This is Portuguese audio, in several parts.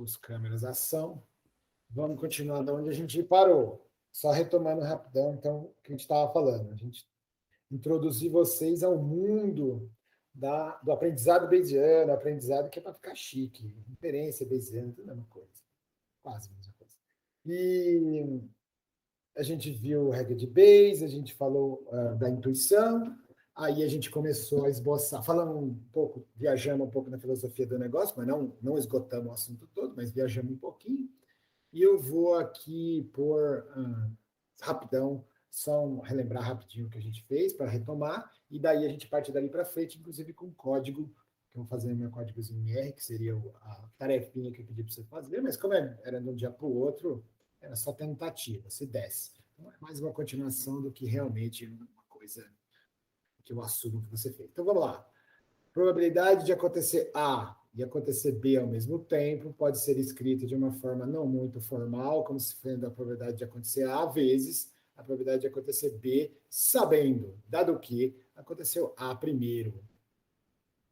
os câmeras ação. Vamos continuar de onde a gente parou. Só retomando rapidão, então, o que a gente estava falando. A gente introduzir vocês ao mundo do aprendizado bayesiano, aprendizado que é para ficar chique, inferência bayesiana, tudo a mesma coisa, quase a mesma coisa. E a gente viu regra de Bayes, a gente falou da intuição, aí a gente começou a esboçar, falando um pouco, viajamos um pouco na filosofia do negócio, mas não esgotamos o assunto todo, mas viajamos um pouquinho. E eu vou aqui pôr rapidão, só relembrar rapidinho o que a gente fez para retomar, e daí a gente parte dali para frente, inclusive com código, que eu vou fazer meu códigozinho em R, que seria a tarefinha que eu pedi para você fazer, mas como era de um dia para o outro, era só tentativa, se desse. Então é mais uma continuação do que realmente uma coisa que eu assumo que você fez. Então vamos lá. Probabilidade de acontecer A e acontecer B ao mesmo tempo pode ser escrita de uma forma não muito formal, como se fosse a probabilidade de acontecer A vezes a probabilidade de acontecer B, sabendo, dado que aconteceu A primeiro,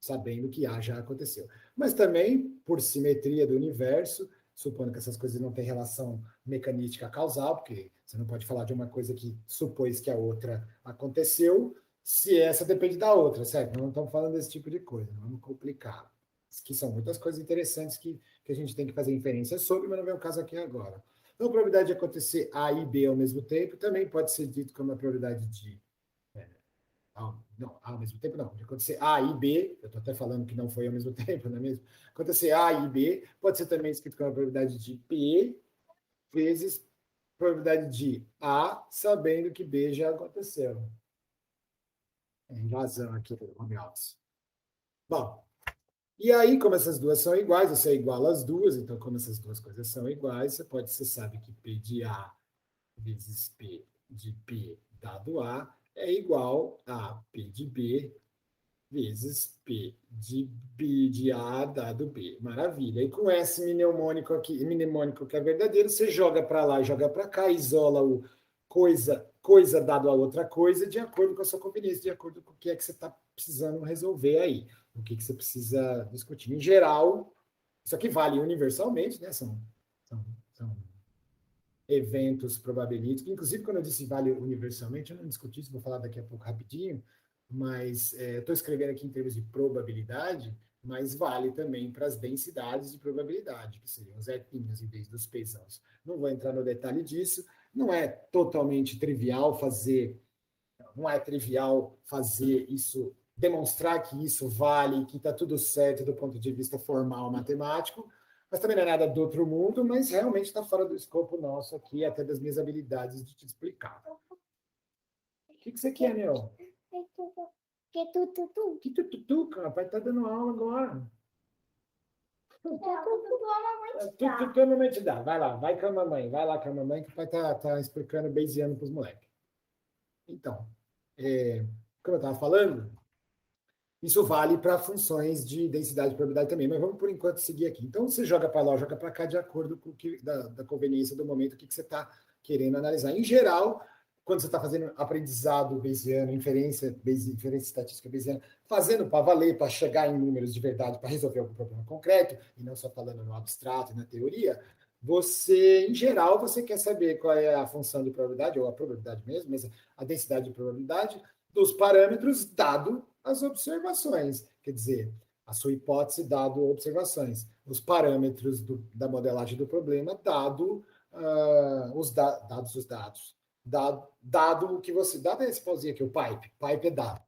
sabendo que A já aconteceu. Mas também, por simetria do universo, supondo que essas coisas não têm relação mecanística causal, porque você não pode falar de uma coisa que supôs que a outra aconteceu, se essa depende da outra, certo? Não estamos falando desse tipo de coisa, não vamos complicar. Que são muitas coisas interessantes que a gente tem que fazer inferência sobre, mas não vem o caso aqui agora. Então, a probabilidade de acontecer A e B ao mesmo tempo também pode ser dito como a probabilidade de... não, ao mesmo tempo não. De acontecer A e B, eu estou até falando que não foi ao mesmo tempo, não é mesmo? Acontecer A e B pode ser também escrito como a probabilidade de B vezes probabilidade de A, sabendo que B já aconteceu. É invasão aqui do home office. Bom, e aí, como essas duas são iguais, você iguala as duas, então, como essas duas coisas são iguais, você sabe que P de A vezes P de B dado A é igual a P de B vezes P de B de A dado B. Maravilha. E com esse mnemônico aqui, mnemônico que é verdadeiro, você joga para lá, joga para cá, isola o coisa dado a outra coisa, de acordo com a sua conveniência, de acordo com o que é que você está precisando resolver aí, o que você precisa discutir. Em geral, isso aqui vale universalmente, né? São eventos probabilísticos. Inclusive, quando eu disse vale universalmente, eu não discuti isso, vou falar daqui a pouco rapidinho, mas estou escrevendo aqui em termos de probabilidade, mas vale também para as densidades de probabilidade, que seriam os etinhos em vez dos pezãos. Não vou entrar no detalhe disso, não é totalmente trivial fazer isso, demonstrar que isso vale, que está tudo certo do ponto de vista formal matemático, mas também não é nada do outro mundo, mas realmente está fora do escopo nosso aqui, até das minhas habilidades de te explicar. O que você quer, meu? Que tututu? Que tututu, cara? O pai tá dando aula agora. Tututu a mamãe te dá. Vai lá, vai com a mamãe. Vai lá com a mamãe que o pai tá explicando Bayesiano para os moleques. Então, como eu estava falando, isso vale para funções de densidade e probabilidade também, mas vamos por enquanto seguir aqui. Então, você joga para lá, joga para cá, de acordo com da conveniência do momento, o que você está querendo analisar. Em geral, quando você está fazendo aprendizado bayesiano, inferência estatística bayesiana, fazendo para valer, para chegar em números de verdade, para resolver algum problema concreto, e não só falando no abstrato e na teoria, em geral, você quer saber qual é a função de probabilidade, ou a probabilidade mesmo, mas a densidade de probabilidade dos parâmetros dado as observações. Quer dizer, a sua hipótese dado observações. Os parâmetros da modelagem do problema dado os dados. Dado o que você... Dado é esse pauzinho aqui, o pipe. Pipe é dado.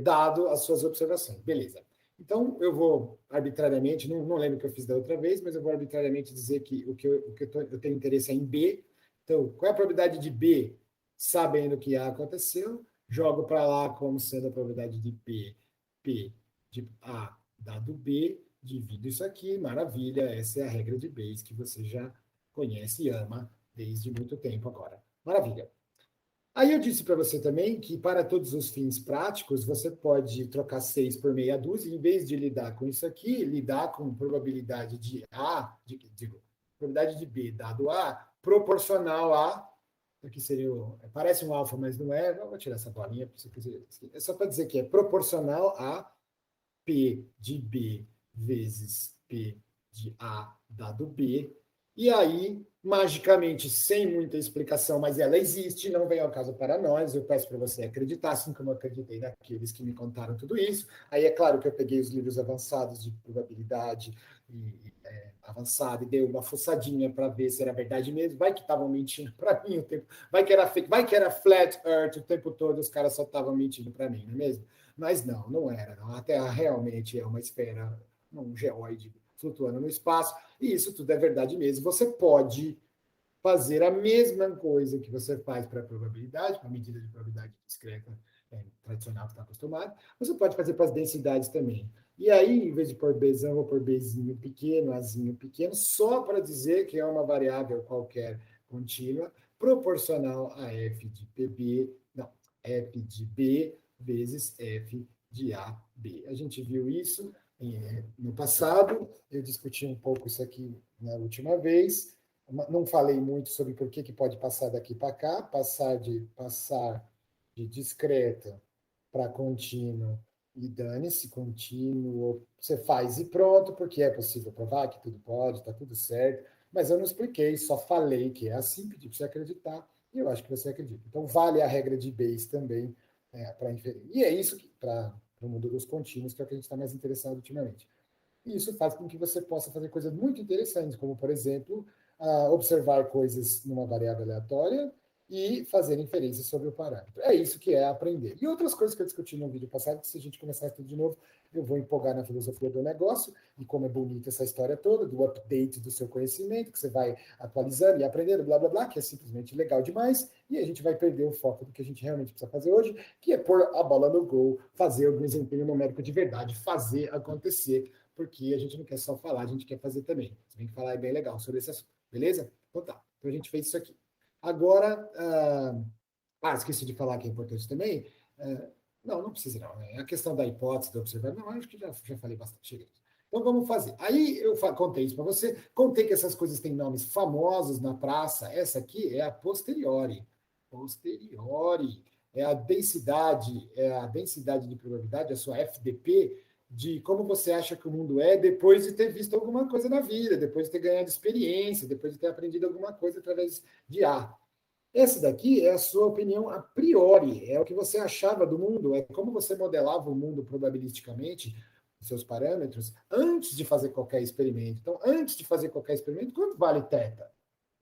Dado as suas observações. Beleza. Então, eu vou arbitrariamente, não lembro o que eu fiz da outra vez, mas eu vou arbitrariamente dizer que eu tenho interesse é em B. Então, qual é a probabilidade de B, sabendo que A aconteceu? Jogo para lá como sendo a probabilidade de P de A dado B, divido isso aqui, maravilha, essa é a regra de Bayes que você já conhece e ama desde muito tempo agora. Maravilha. Aí eu disse para você também que para todos os fins práticos, você pode trocar 6 por meia dúzia, em vez de lidar com isso aqui, lidar com probabilidade de A, probabilidade de B dado A, proporcional a aqui seria parece um alfa, mas não é. Vou tirar essa bolinha. É só para dizer que é proporcional a P de B vezes P de A dado B, e aí, magicamente, sem muita explicação, mas ela existe, não vem ao caso para nós, eu peço para você acreditar, assim como eu acreditei naqueles que me contaram tudo isso. Aí é claro que eu peguei os livros avançados de probabilidade avançada e dei uma fuçadinha para ver se era verdade mesmo, vai que estavam mentindo para mim o tempo, vai que era fake, vai que era flat earth o tempo todo, os caras só estavam mentindo para mim, não é mesmo? Mas não era, não. A Terra realmente é uma esfera, um geóide flutuando no espaço, e isso tudo é verdade mesmo. Você pode fazer a mesma coisa que você faz para a probabilidade, para a medida de probabilidade discreta tradicional que está acostumado, você pode fazer para as densidades também. E aí, em vez de pôr Bzão, vou pôr Bzinho pequeno, Azinho pequeno, só para dizer que é uma variável qualquer contínua, proporcional a f de PB, não, f de B vezes f de AB. A gente viu isso no passado, eu discuti um pouco isso aqui na última vez, não falei muito sobre por que pode passar daqui para cá, passar de discreta para contínuo e dane-se, contínuo, você faz e pronto, porque é possível provar que tudo pode, está tudo certo, mas eu não expliquei, só falei que é assim, pedi para você acreditar, e eu acho que você acredita. Então, vale a regra de Bayes também para inferir. E é isso para o mundo dos contínuos, que é o que a gente está mais interessado ultimamente. E isso faz com que você possa fazer coisas muito interessantes, como, por exemplo, observar coisas numa variável aleatória e fazer inferências sobre o parâmetro. É isso que é aprender. E outras coisas que eu discuti no vídeo passado, que se a gente começar tudo de novo, eu vou empolgar na filosofia do negócio e como é bonita essa história toda, do update do seu conhecimento, que você vai atualizando e aprendendo, blá, blá, blá, que é simplesmente legal demais, e a gente vai perder o foco do que a gente realmente precisa fazer hoje, que é pôr a bola no gol, fazer algum desempenho numérico de verdade, fazer acontecer, porque a gente não quer só falar, a gente quer fazer também. Você tem que falar é bem legal sobre esse assunto, beleza? Então tá, então a gente fez isso aqui. Agora, esqueci de falar que é importante também, não precisa não, né? A questão da hipótese, do observador, não, acho que já falei bastante, chega. Então vamos fazer. Aí eu contei isso para você, contei que essas coisas têm nomes famosos na praça, essa aqui é a posteriori. Posteriori é a densidade de probabilidade, a sua FDP, de como você acha que o mundo é depois de ter visto alguma coisa na vida, depois de ter ganhado experiência, depois de ter aprendido alguma coisa através de A. Essa daqui é a sua opinião a priori, é o que você achava do mundo, é como você modelava o mundo probabilisticamente, os seus parâmetros, antes de fazer qualquer experimento. Então, antes de fazer qualquer experimento, quanto vale θ?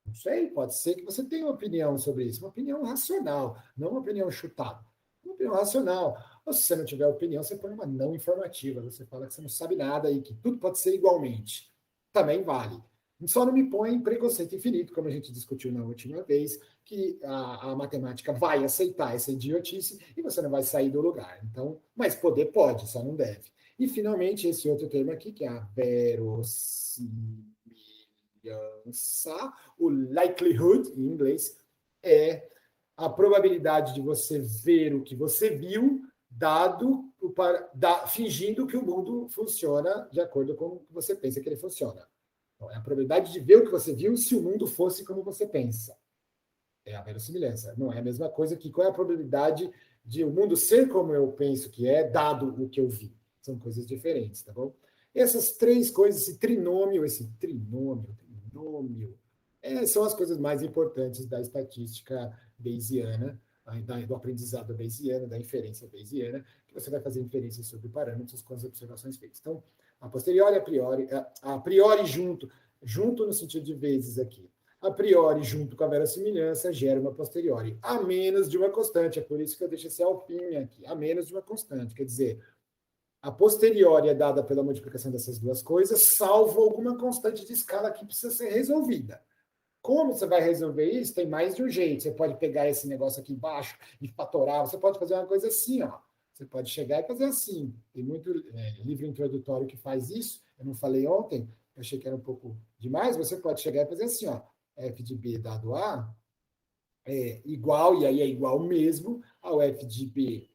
Não sei, pode ser que você tenha uma opinião sobre isso, uma opinião racional, não uma opinião chutada. Uma opinião racional. Ou se você não tiver opinião, você põe uma não informativa, você fala que você não sabe nada e que tudo pode ser igualmente. Também vale. Só não me põe em preconceito infinito, como a gente discutiu na última vez, que a matemática vai aceitar essa idiotice e você não vai sair do lugar. Então, mas poder pode, só não deve. E, finalmente, esse outro termo aqui, que é a verossimilhança, o likelihood, em inglês, é a probabilidade de você ver o que você viu, fingindo que o mundo funciona de acordo com o que você pensa que ele funciona. Então, é a probabilidade de ver o que você viu se o mundo fosse como você pensa. É a verossimilhança. Não é a mesma coisa que qual é a probabilidade de o mundo ser como eu penso que é, dado o que eu vi. São coisas diferentes, tá bom? Essas três coisas, esse trinômio, são as coisas mais importantes da estatística bayesiana, do aprendizado bayesiano, da inferência bayesiana, que você vai fazer inferências sobre parâmetros com as observações feitas. Então, a posteriori, a priori junto no sentido de vezes aqui. A priori, junto com a verossimilhança, gera uma posteriori, a menos de uma constante. É por isso que eu deixo esse alfinha aqui, a menos de uma constante. Quer dizer, a posteriori é dada pela multiplicação dessas duas coisas, salvo alguma constante de escala que precisa ser resolvida. Como você vai resolver isso? Tem mais de um jeito. Você pode pegar esse negócio aqui embaixo e fatorar. Você pode fazer uma coisa assim, ó. Você pode chegar e fazer assim. Tem muito livro introdutório que faz isso. Eu não falei ontem, eu achei que era um pouco demais. Você pode chegar e fazer assim, ó. F de B dado A é igual, e aí é igual mesmo, ao F de B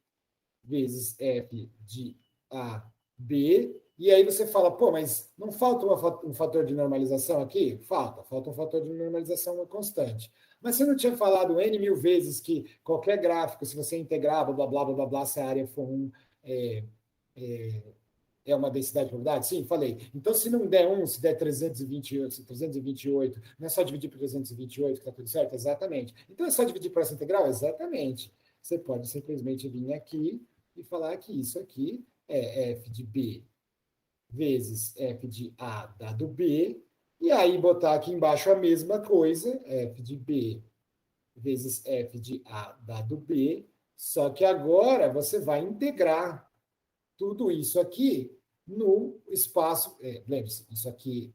vezes F de AB, e aí você fala, pô, mas não falta um fator de normalização aqui? Falta um fator de normalização uma constante. Mas você não tinha falado N mil vezes que qualquer gráfico, se você integrava, blá, blá, blá, blá, blá, se a área for 1, é uma densidade de probabilidade? Sim, falei. Então, se não der 1, se der 328, 328, não é só dividir por 328 que está tudo certo? Exatamente. Então, é só dividir por essa integral? Exatamente. Você pode simplesmente vir aqui e falar que isso aqui é f de b vezes f de a dado b, e aí botar aqui embaixo a mesma coisa, f de b vezes f de a dado b, só que agora você vai integrar tudo isso aqui no espaço. Lembre-se, isso aqui,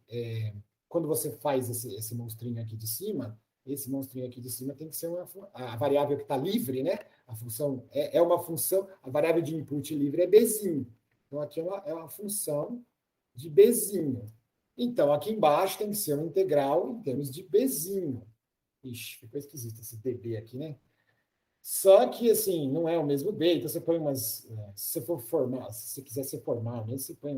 quando você faz esse monstrinho aqui de cima, esse monstrinho aqui de cima tem que ser a variável que está livre, né? A função é uma função, a variável de input livre é bzinho. Então, aqui é uma função de bzinho. Então, aqui embaixo tem que ser uma integral em termos de bzinho. Ixi, ficou esquisito esse db aqui, né? Só que, assim, não é o mesmo B, então você põe umas... Se você for formar, se você quiser ser formal mesmo, você põe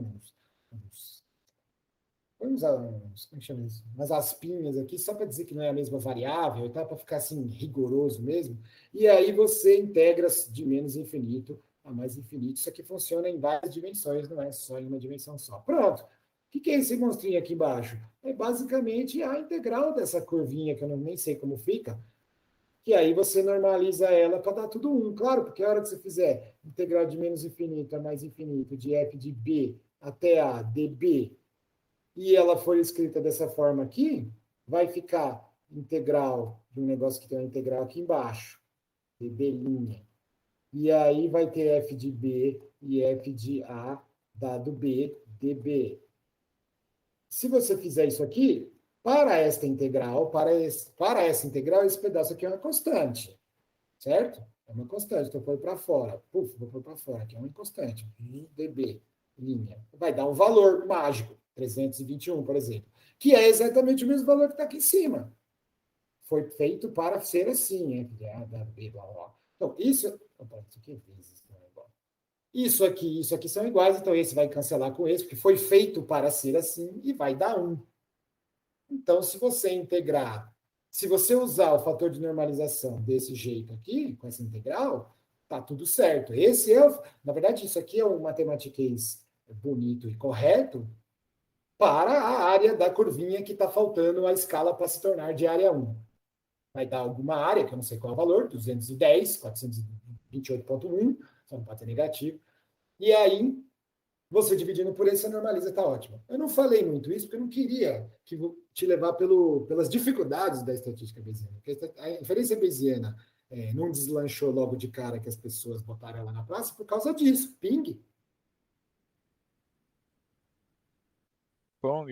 como é que chama isso? Umas aspinhas aqui, só para dizer que não é a mesma variável, e tal, para ficar, assim, rigoroso mesmo. E aí você integra de menos infinito a mais infinito. Isso aqui funciona em várias dimensões, não é só em uma dimensão só. Pronto. O que é esse monstrinho aqui embaixo? É basicamente a integral dessa curvinha, que eu nem sei como fica, que aí você normaliza ela para dar tudo 1. Claro, porque a hora que você fizer integral de menos infinito a mais infinito, de f de b até a db, e ela for escrita dessa forma aqui, vai ficar integral de um negócio que tem uma integral aqui embaixo, db'. E aí vai ter f de b e f de a dado b, db. Se você fizer isso aqui, para esta integral, para essa integral, esse pedaço aqui é uma constante, certo? É uma constante, então põe para fora. Puf, vou pôr para fora, aqui é uma constante, dB, linha. Vai dar um valor mágico, 321, por exemplo, que é exatamente o mesmo valor que está aqui em cima. Foi feito para ser assim, B, blá, blá. Então, isso... Opa, isso aqui é vezes, não é igual. Isso aqui são iguais, então esse vai cancelar com esse, porque foi feito para ser assim, e vai dar 1. Então, se você integrar, se você usar o fator de normalização desse jeito aqui, com essa integral, tá tudo certo. Na verdade, isso aqui é um matematiquês bonito e correto para a área da curvinha que está faltando a escala para se tornar de área 1. Vai dar alguma área, que eu não sei qual é o valor, 210, 428,1, só não pode ser negativo. E aí, você dividindo por esse, você normaliza, está ótimo. Eu não falei muito isso, porque eu não queria te levar pelas dificuldades da estatística bayesiana. Porque a inferência bayesiana não deslanchou logo de cara que as pessoas botaram ela na praça por causa disso. Ping. Bom,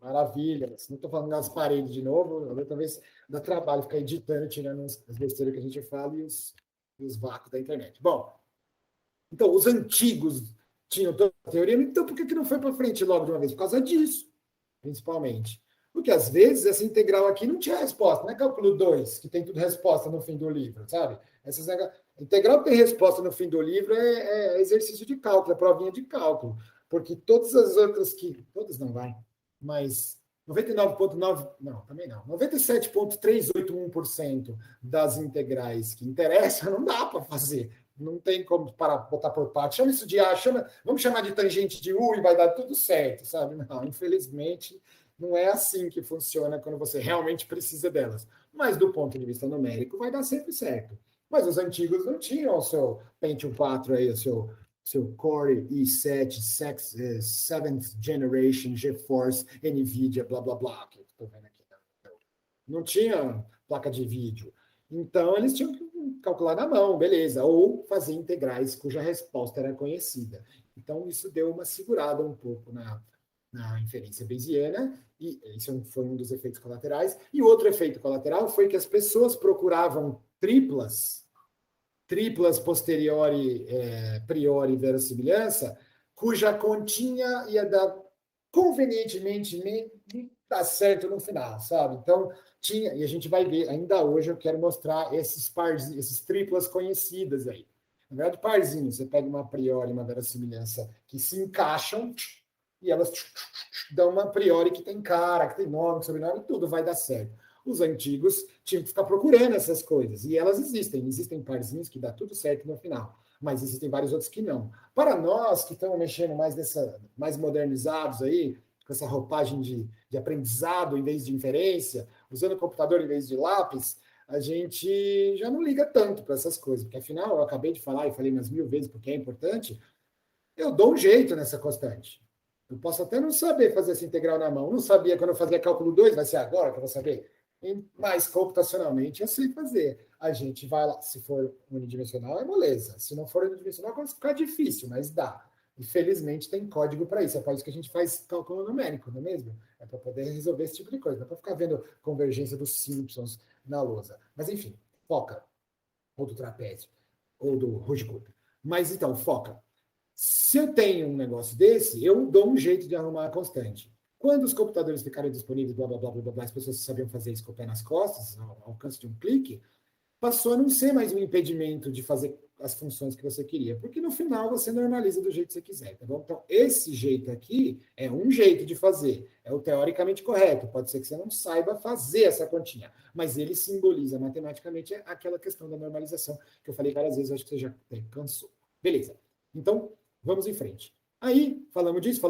Maravilha. Não estou falando das paredes de novo, talvez dá trabalho ficar editando, tirando as besteiras que a gente fala e os vácuos da internet. Bom, então, os antigos tinham toda a teoria, então por que não foi para frente logo de uma vez? Por causa disso, principalmente. Porque às vezes essa integral aqui não tinha resposta, não é cálculo 2, que tem tudo resposta no fim do livro, sabe? Integral que tem resposta no fim do livro é exercício de cálculo, é provinha de cálculo. Porque todas as outras todas não vai, mas 99,9%, não, também não. 97,381% das integrais que interessam não dá para fazer. Não tem como botar por parte. Chama isso de A, vamos chamar de tangente de U e vai dar tudo certo, sabe? Não, infelizmente, não é assim que funciona quando você realmente precisa delas. Mas do ponto de vista numérico, vai dar sempre certo. Mas os antigos não tinham o seu Pentium 4 aí, o seu Core i7, 7th Generation, GeForce, NVIDIA, blá, blá, blá, que eu estou vendo aqui. Não tinha placa de vídeo. Então, eles tinham que calcular na mão, beleza, ou fazer integrais cuja resposta era conhecida. Então, isso deu uma segurada um pouco na inferência bayesiana, e isso foi um dos efeitos colaterais. E o outro efeito colateral foi que as pessoas procuravam triplas posteriori, priori verossimilhança, cuja continha ia dar convenientemente dar certo no final, sabe? Então, tinha, e a gente vai ver, ainda hoje eu quero mostrar esses triplas conhecidas aí. Na verdade, parzinho, você pega uma priori e uma verossimilhança que se encaixam e elas dão uma priori que tem cara, que tem nome, sobrenome, tudo vai dar certo. Os antigos tinham que ficar procurando essas coisas, e elas existem parzinhos que dá tudo certo no final. mas existem vários outros que não. Para nós que estamos mexendo mais modernizados aí, com essa roupagem de aprendizado em vez de inferência, usando o computador em vez de lápis, a gente já não liga tanto para essas coisas, porque afinal, eu acabei de falar e falei umas 1000 vezes porque é importante, eu dou um jeito nessa constante. Eu posso até não saber fazer essa integral na mão. Eu não sabia quando eu fazia cálculo 2, vai ser agora que eu vou saber. Mas computacionalmente eu sei fazer. A gente vai lá, se for unidimensional, é moleza. Se não for unidimensional, vai ficar difícil, mas dá. E felizmente tem código para isso. É para isso que a gente faz cálculo numérico, não é mesmo? É para poder resolver esse tipo de coisa. Não é para ficar vendo convergência dos Simpsons na lousa. Mas enfim, foca. Ou do trapézio, ou do Ruge-Cooper. Mas então, foca. Se eu tenho um negócio desse, eu dou um jeito de arrumar a constante. Quando os computadores ficaram disponíveis, blá, blá, blá, blá, blá, as pessoas sabiam fazer isso com o pé nas costas, ao alcance de um clique, passou a não ser mais um impedimento de fazer as funções que você queria, porque no final você normaliza do jeito que você quiser, tá bom? Então, esse jeito aqui é um jeito de fazer, é o teoricamente correto, pode ser que você não saiba fazer essa continha, mas ele simboliza matematicamente aquela questão da normalização, que eu falei várias vezes, acho que você já cansou. Beleza. Então, vamos em frente. Aí, falamos disso,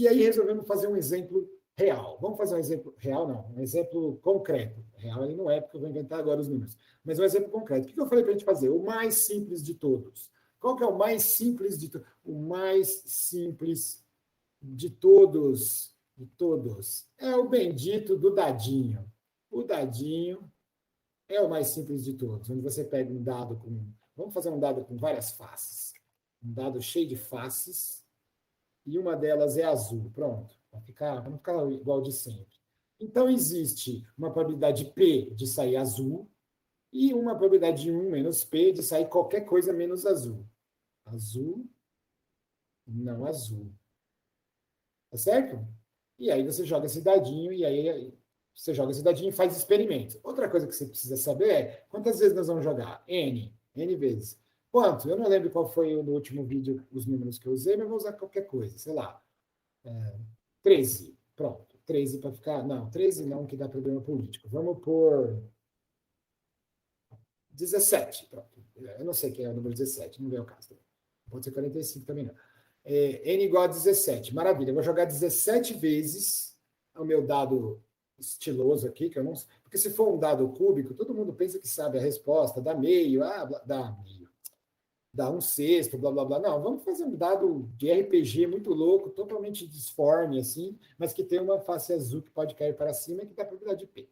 e aí resolvemos fazer um exemplo real. Vamos fazer um exemplo real, não, um exemplo concreto. Real ele não é, porque eu vou inventar agora os números. Mas um exemplo concreto. O que eu falei para a gente fazer? O mais simples de todos. Qual que é o mais simples de todos? O mais simples de todos, é o bendito do dadinho. O dadinho é o mais simples de todos, onde você pega um dado com... Vamos fazer um dado com várias faces. Um dado cheio de faces, e uma delas é azul. Pronto, para não ficar igual de sempre. Então, existe uma probabilidade P de sair azul e uma probabilidade de 1 menos P de sair qualquer coisa menos azul. Azul, não azul. Tá certo? E aí você joga esse dadinho, e aí você joga esse dadinho e faz experimentos. Outra coisa que você precisa saber é quantas vezes nós vamos jogar? N vezes. Quanto? Eu não lembro qual foi no último vídeo os números que eu usei, mas vou usar qualquer coisa, sei lá. 13. Pronto. 13 para ficar... Não, 13 não, que dá problema político. Vamos por 17. Pronto. Eu não sei quem é o número 17, não vem ao caso. Pode ser 45 também não. N igual a 17. Maravilha. Eu vou jogar 17 vezes o meu dado estiloso aqui, que eu não... Porque se for um dado cúbico, todo mundo pensa que sabe a resposta, dá meio, dá meio. Dá um sexto, blá, blá, blá. Não, vamos fazer um dado de RPG muito louco, totalmente disforme, assim, mas que tem uma face azul que pode cair para cima e que dá probabilidade de P.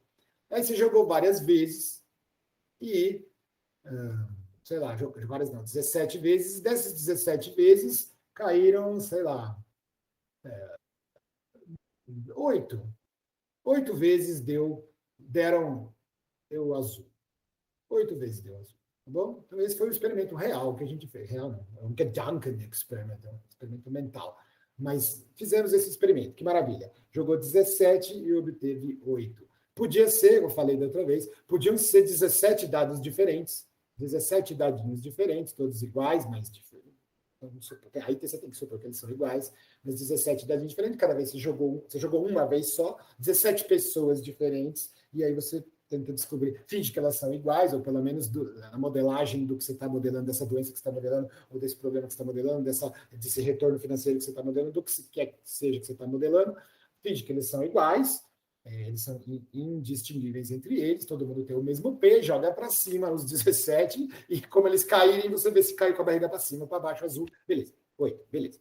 Aí você jogou várias vezes e, sei lá, várias não, 17 vezes, dessas 17 vezes caíram, sei lá, 8. 8 vezes deram azul. 8 vezes deu azul. Tá bom? Então, esse foi o experimento real que a gente fez. Real não, é um Gedanken experiment, é um experimento mental. Mas fizemos esse experimento, que maravilha. Jogou 17 e obteve 8. Podia ser, eu falei da outra vez, podiam ser 17 dados diferentes, 17 dadinhos diferentes, todos iguais, mas diferentes. Aí você tem que supor que eles são iguais, mas 17 dadinhos diferentes, cada vez você jogou uma vez só, 17 pessoas diferentes, e aí você tenta descobrir, finge que elas são iguais, ou pelo menos a modelagem do que você está modelando, dessa doença que você está modelando, ou desse problema que você está modelando, desse retorno financeiro que você está modelando, do que quer que seja que você está modelando, finge que eles são iguais, eles são indistinguíveis entre eles, todo mundo tem o mesmo P, joga para cima os 17, e como eles caírem, você vê se caiu com a barriga para cima ou para baixo, azul, beleza, 8, beleza.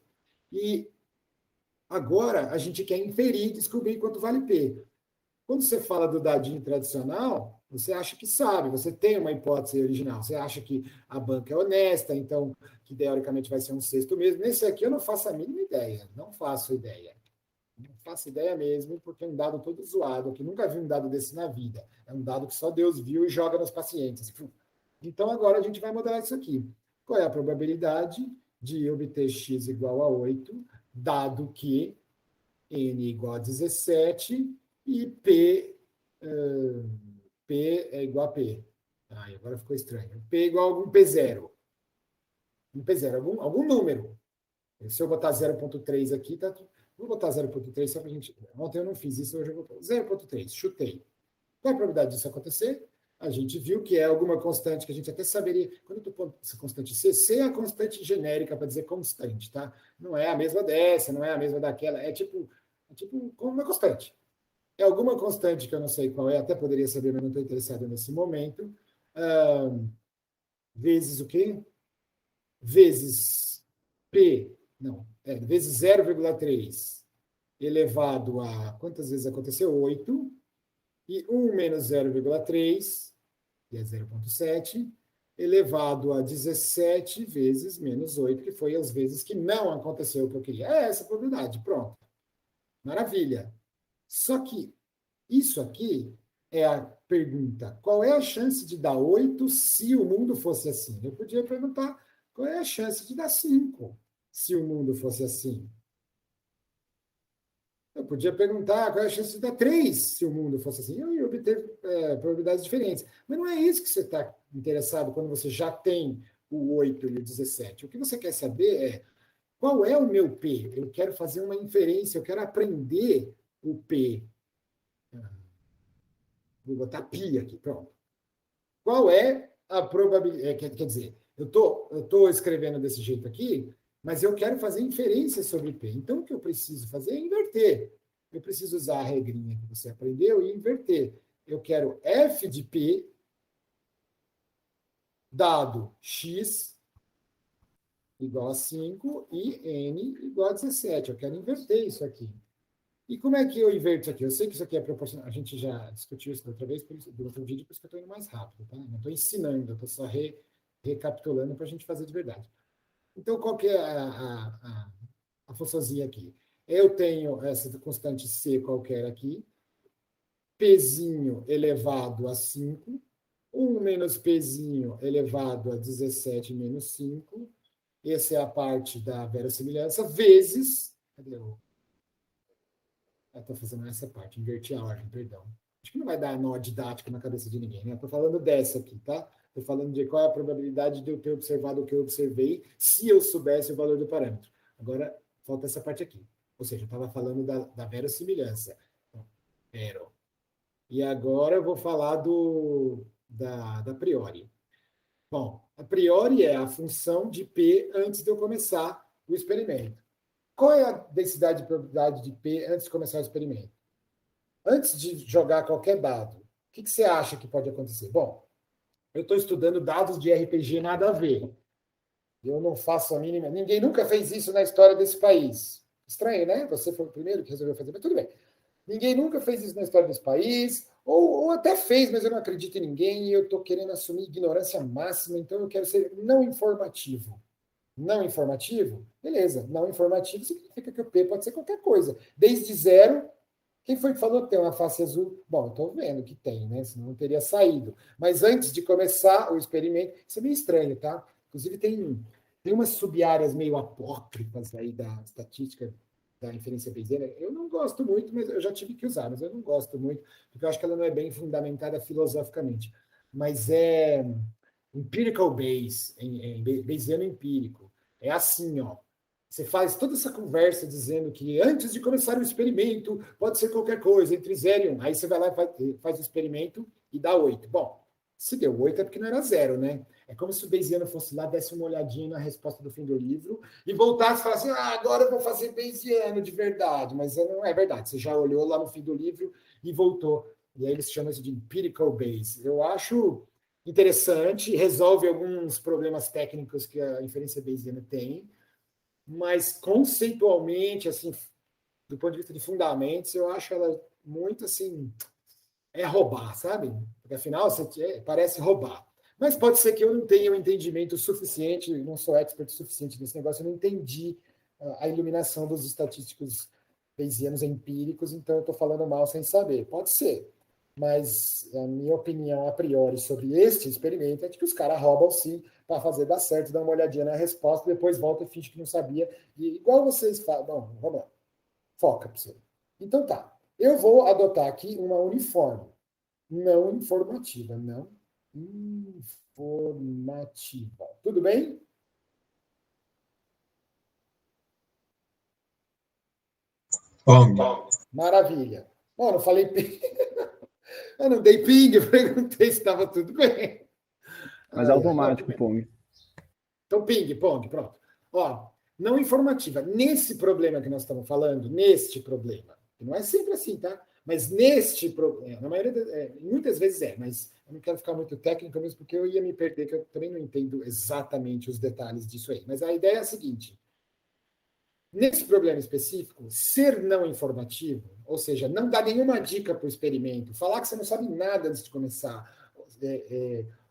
E agora a gente quer inferir e descobrir quanto vale P. Quando você fala do dadinho tradicional, você acha que sabe, você tem uma hipótese original, você acha que a banca é honesta, então que teoricamente vai ser um sexto mesmo. Nesse aqui eu não faço a mínima ideia, não faço ideia. Não faço ideia mesmo, porque é um dado todo zoado, que nunca vi um dado desse na vida. É um dado que só Deus viu e joga nos pacientes. Então agora a gente vai modelar isso aqui. Qual é a probabilidade de obter x igual a 8, dado que n igual a 17 e P é igual a P. Agora ficou estranho. P é igual a algum P0. Um P0, algum número. Se eu botar 0,3 aqui, tá tudo. Vou botar 0,3 só para a gente... Ontem eu não fiz isso, hoje eu vou botar 0,3. Chutei. Qual é a probabilidade disso acontecer? a gente viu que é alguma constante que a gente até saberia. Quando eu estou pondo essa constante C, C é a constante genérica para dizer constante, tá? Não é a mesma dessa, não é a mesma daquela, é tipo uma constante. É alguma constante que eu não sei qual é, até poderia saber, mas não estou interessado nesse momento. Vezes o quê? Vezes P, não, vezes 0,3 elevado a, quantas vezes aconteceu? 8, e 1 menos 0,3, que é 0,7, elevado a 17 vezes menos 8, que foi as vezes que não aconteceu o que eu queria. É essa a probabilidade, pronto. Maravilha. Só que isso aqui é a pergunta: qual é a chance de dar 8 se o mundo fosse assim? Eu podia perguntar qual é a chance de dar 5 se o mundo fosse assim. Eu podia perguntar qual é a chance de dar 3 se o mundo fosse assim. Eu ia obter probabilidades diferentes. Mas não é isso que você está interessado quando você já tem o 8 e o 17. O que você quer saber é qual é o meu P? Eu quero fazer uma inferência, eu quero aprender o P. Vou botar pi aqui, pronto. Qual é a probabilidade? Quer dizer, eu tô escrevendo desse jeito aqui, mas eu quero fazer inferência sobre P. Então, o que eu preciso fazer é inverter. Eu preciso usar a regrinha que você aprendeu e inverter. Eu quero f de P dado x igual a 5 e n igual a 17. Eu quero inverter isso aqui. E como é que eu inverto isso aqui? Eu sei que isso aqui é proporcional. A gente já discutiu isso da outra vez, do outro vídeo, por isso que eu estou indo mais rápido, tá? Não estou ensinando, eu estou só recapitulando para a gente fazer de verdade. Então, qual que é a funçãozinha aqui? Eu tenho essa constante C qualquer aqui, Pzinho elevado a 5, 1 menos Pzinho elevado a 17 menos 5, essa é a parte da verossimilhança, vezes, cadê o estou fazendo essa parte, inverti a ordem, perdão. Acho que não vai dar nó didático na cabeça de ninguém, né? Estou falando dessa aqui, tá? Estou falando de qual é a probabilidade de eu ter observado o que eu observei se eu soubesse o valor do parâmetro. Agora, falta essa parte aqui. Ou seja, eu estava falando da verossimilhança. Então, vero. E agora eu vou falar da priori. Bom, a priori é a função de P antes de eu começar o experimento. Qual é a densidade de probabilidade de P antes de começar o experimento? Antes de jogar qualquer dado, o que você acha que pode acontecer? Bom, eu estou estudando dados de RPG nada a ver. Eu não faço a mínima. Ninguém nunca fez isso na história desse país. Estranho, né? Você foi o primeiro que resolveu fazer, mas tudo bem. Ninguém nunca fez isso na história desse país, ou até fez, mas eu não acredito em ninguém e eu estou querendo assumir ignorância máxima, então eu quero ser não informativo. Não informativo? Beleza, não informativo significa que o P pode ser qualquer coisa. Desde zero. Quem foi que falou que tem uma face azul? Bom, estou vendo que tem, né? Senão não teria saído. Mas antes de começar o experimento, isso é meio estranho, tá? Inclusive, tem umas sub-áreas meio apócrifas aí da estatística da inferência bayesiana. Eu não gosto muito, mas eu já tive que usar, mas eu não gosto muito, porque eu acho que ela não é bem fundamentada filosoficamente. Mas é empirical Bayes, Bayesiano empírico. É assim, ó. Você faz toda essa conversa dizendo que antes de começar o experimento, pode ser qualquer coisa, entre 0 e 1. Aí você vai lá e faz o experimento e dá 8. Bom, se deu 8 é porque não era 0, né? É como se o Bayesiano fosse lá, desse uma olhadinha na resposta do fim do livro e voltasse e falasse, agora eu vou fazer Bayesiano de verdade. Mas não é verdade. Você já olhou lá no fim do livro e voltou. E aí eles chamam isso de empirical Bayes. Eu acho interessante, resolve alguns problemas técnicos que a inferência bayesiana tem, mas conceitualmente, assim, do ponto de vista de fundamentos, eu acho ela muito assim, é roubar, sabe? Porque afinal você parece roubar. Mas pode ser que eu não tenha um entendimento suficiente, não sou expert suficiente nesse negócio, eu não entendi a iluminação dos estatísticos bayesianos empíricos, então eu estou falando mal sem saber. Pode ser. Mas a minha opinião a priori sobre este experimento é de que os caras roubam sim para fazer dar certo, dá uma olhadinha na resposta, depois volta e finge que não sabia. E igual vocês falam. Bom, vamos lá. Foca para você. Então tá. Eu vou adotar aqui uma uniforme, não informativa, não informativa. Tudo bem? Bom, Maravilha. Bom, não falei. Eu não dei ping, perguntei se estava tudo bem. Mas é automático, Pong. Então, ping, pong, pronto. Ó, não informativa. Nesse problema que nós estamos falando, neste problema, que não é sempre assim, tá? Mas neste problema, na maioria, muitas vezes mas eu não quero ficar muito técnico mesmo, porque eu ia me perder, que eu também não entendo exatamente os detalhes disso aí. Mas a ideia é a seguinte: nesse problema específico, ser não informativo, ou seja, não dar nenhuma dica para o experimento, falar que você não sabe nada antes de começar,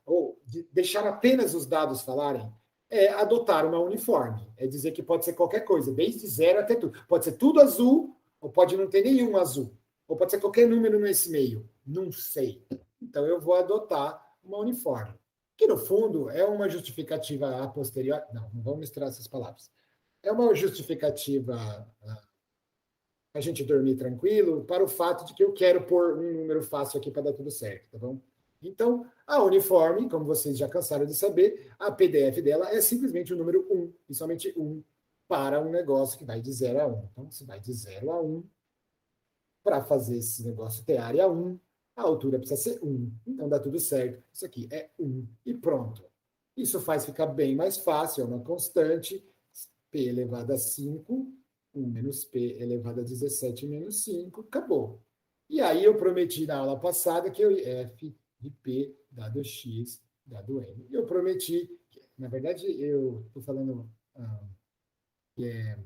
ou deixar apenas os dados falarem, é adotar uma uniforme. É dizer que pode ser qualquer coisa, desde zero até tudo. Pode ser tudo azul, ou pode não ter nenhum azul. Ou pode ser qualquer número nesse meio. Não sei. Então, eu vou adotar uma uniforme. Que, no fundo, é uma justificativa a posteriori. Não vamos misturar essas palavras. É uma justificativa a gente dormir tranquilo para o fato de que eu quero pôr um número fácil aqui para dar tudo certo, tá bom? Então, a uniforme, como vocês já cansaram de saber, a PDF dela é simplesmente o número 1, e somente 1, para um negócio que vai de 0 a 1. Então, se vai de 0 a 1, para fazer esse negócio ter área 1, a altura precisa ser 1. Então, dá tudo certo. Isso aqui é 1 e pronto. Isso faz ficar bem mais fácil, é uma constante, P elevado a 5, 1 menos P elevado a 17 menos 5, acabou. E aí eu prometi na aula passada que F de P dado X dado N. Eu prometi, na verdade eu estou falando que é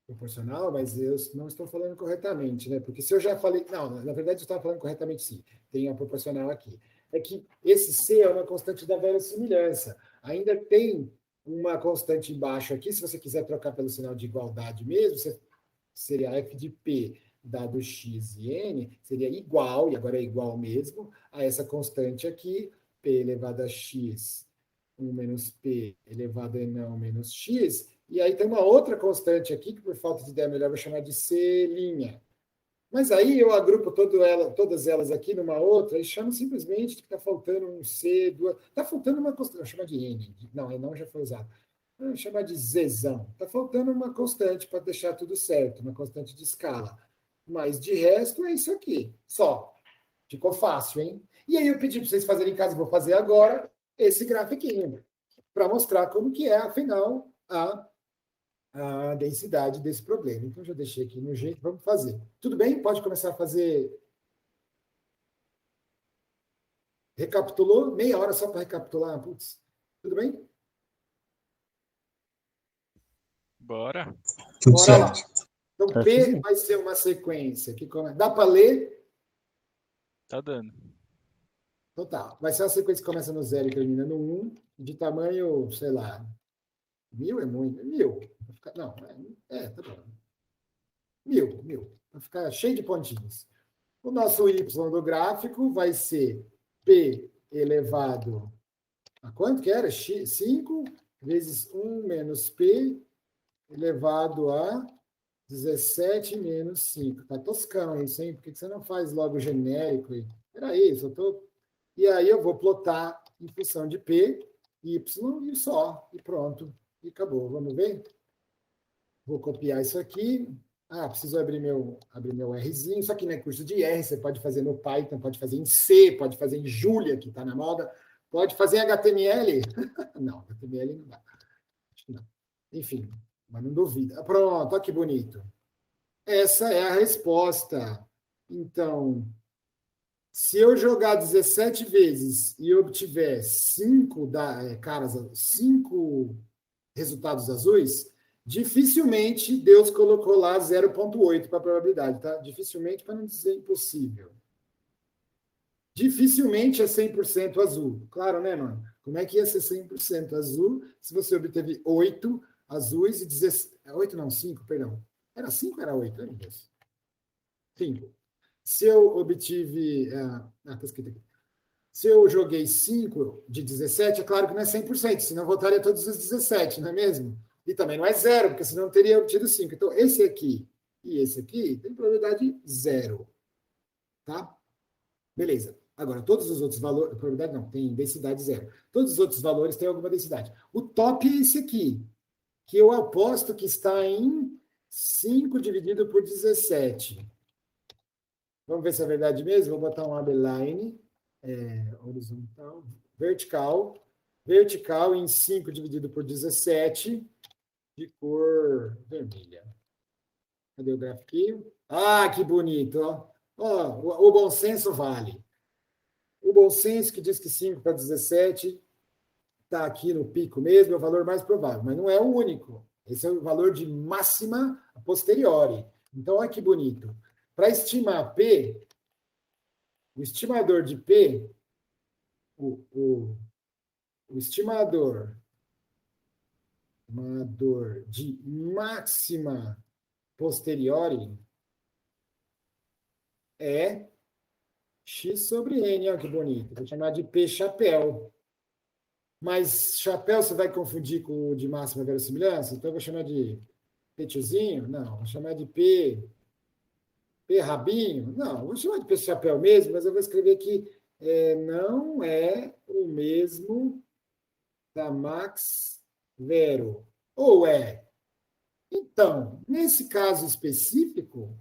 proporcional, mas eu não estou falando corretamente, né? Porque se eu já falei... Não, na verdade eu estava falando corretamente sim, tem a proporcional aqui. É que esse C é uma constante da verossimilhança. Ainda tem uma constante embaixo aqui, se você quiser trocar pelo sinal de igualdade mesmo, seria F de P dado X e N, seria igual, e agora é igual mesmo, a essa constante aqui, P elevado a X, 1 menos P elevado a não menos X, e aí tem uma outra constante aqui, que por falta de ideia melhor eu vou chamar de C'. Mas aí eu agrupo todas elas aqui numa outra e chamo simplesmente de que está faltando um C, duas. Está faltando uma constante. Eu chamo de N. Não já foi usado. Vou chamar de Zzão. Está faltando uma constante para deixar tudo certo, uma constante de escala. Mas de resto é isso aqui. Só. Ficou fácil, hein? E aí eu pedi para vocês fazerem em casa, vou fazer agora, esse grafiquinho, para mostrar como que é, afinal, a densidade desse problema. Então, já deixei aqui no jeito, vamos fazer. Tudo bem? Pode começar a fazer. Recapitulou? Meia hora só para recapitular? Putz, tudo bem? Bora. Tudo Bora certo. lá. Então, P vai ser uma sequência. Dá para ler? Tá dando. Então tá. Vai ser uma sequência que começa no 0 e termina no 1, de tamanho, sei lá, 1000 é muito. 1000. Não, tá bom. 1000. Vai ficar cheio de pontinhos. O nosso y do gráfico vai ser P elevado a quanto que era? 5 vezes 1 menos P elevado a 17 menos 5. Tá toscão isso, hein? Por que você não faz logo genérico? Era isso, E aí eu vou plotar em função de P, Y e só. E pronto. E acabou. Vamos ver? Vou copiar isso aqui. Preciso abrir meu Rzinho. Isso aqui não é curso de R, você pode fazer no Python, pode fazer em C, pode fazer em Julia, que está na moda. Pode fazer em HTML? Não, HTML não dá. Acho que não. Enfim, mas não duvida. Pronto, olha que bonito. Essa é a resposta. Então, se eu jogar 17 vezes e obtiver 5 resultados azuis, dificilmente Deus colocou lá 0,8 para a probabilidade, tá? Dificilmente, para não dizer impossível. Dificilmente é 100% azul. Claro, né, mano? Como é que ia ser 100% azul se você obteve 8 azuis e 16... 8 não, 5, perdão. Era 5 ou era 8? Meu Deus. 5. Se eu obtive... tá escrito aqui. Se eu joguei 5 de 17, é claro que não é 100%, senão voltaria todos os 17, não é mesmo? E também não é 0, porque senão eu teria obtido 5. Então, esse aqui e esse aqui tem probabilidade 0. Tá? Beleza. Agora, todos os outros valores... Probabilidade não, tem densidade 0. Todos os outros valores têm alguma densidade. O top é esse aqui, que eu aposto que está em 5 dividido por 17. Vamos ver se é verdade mesmo? Vou botar um abline, horizontal, vertical. Vertical em 5 dividido por 17, de cor vermelha. Cadê o grafiquinho? Ah, que bonito, ó. Ó, o bom senso vale. O bom senso que diz que 5 para 17 está aqui no pico mesmo, é o valor mais provável, mas não é o único. Esse é o valor de máxima a posteriori. Então, olha que bonito. Para estimar P, o estimador de P, o estimador de máxima posteriori é x sobre n. Olha que bonito. Vou chamar de P chapéu. Mas chapéu você vai confundir com o de máxima verossimilhança? Então eu vou chamar de P tiozinho? Não. Vou chamar de P rabinho? Não. Vou chamar de P chapéu mesmo, mas eu vou escrever que não é o mesmo da max vero. Ou é? Então, nesse caso específico,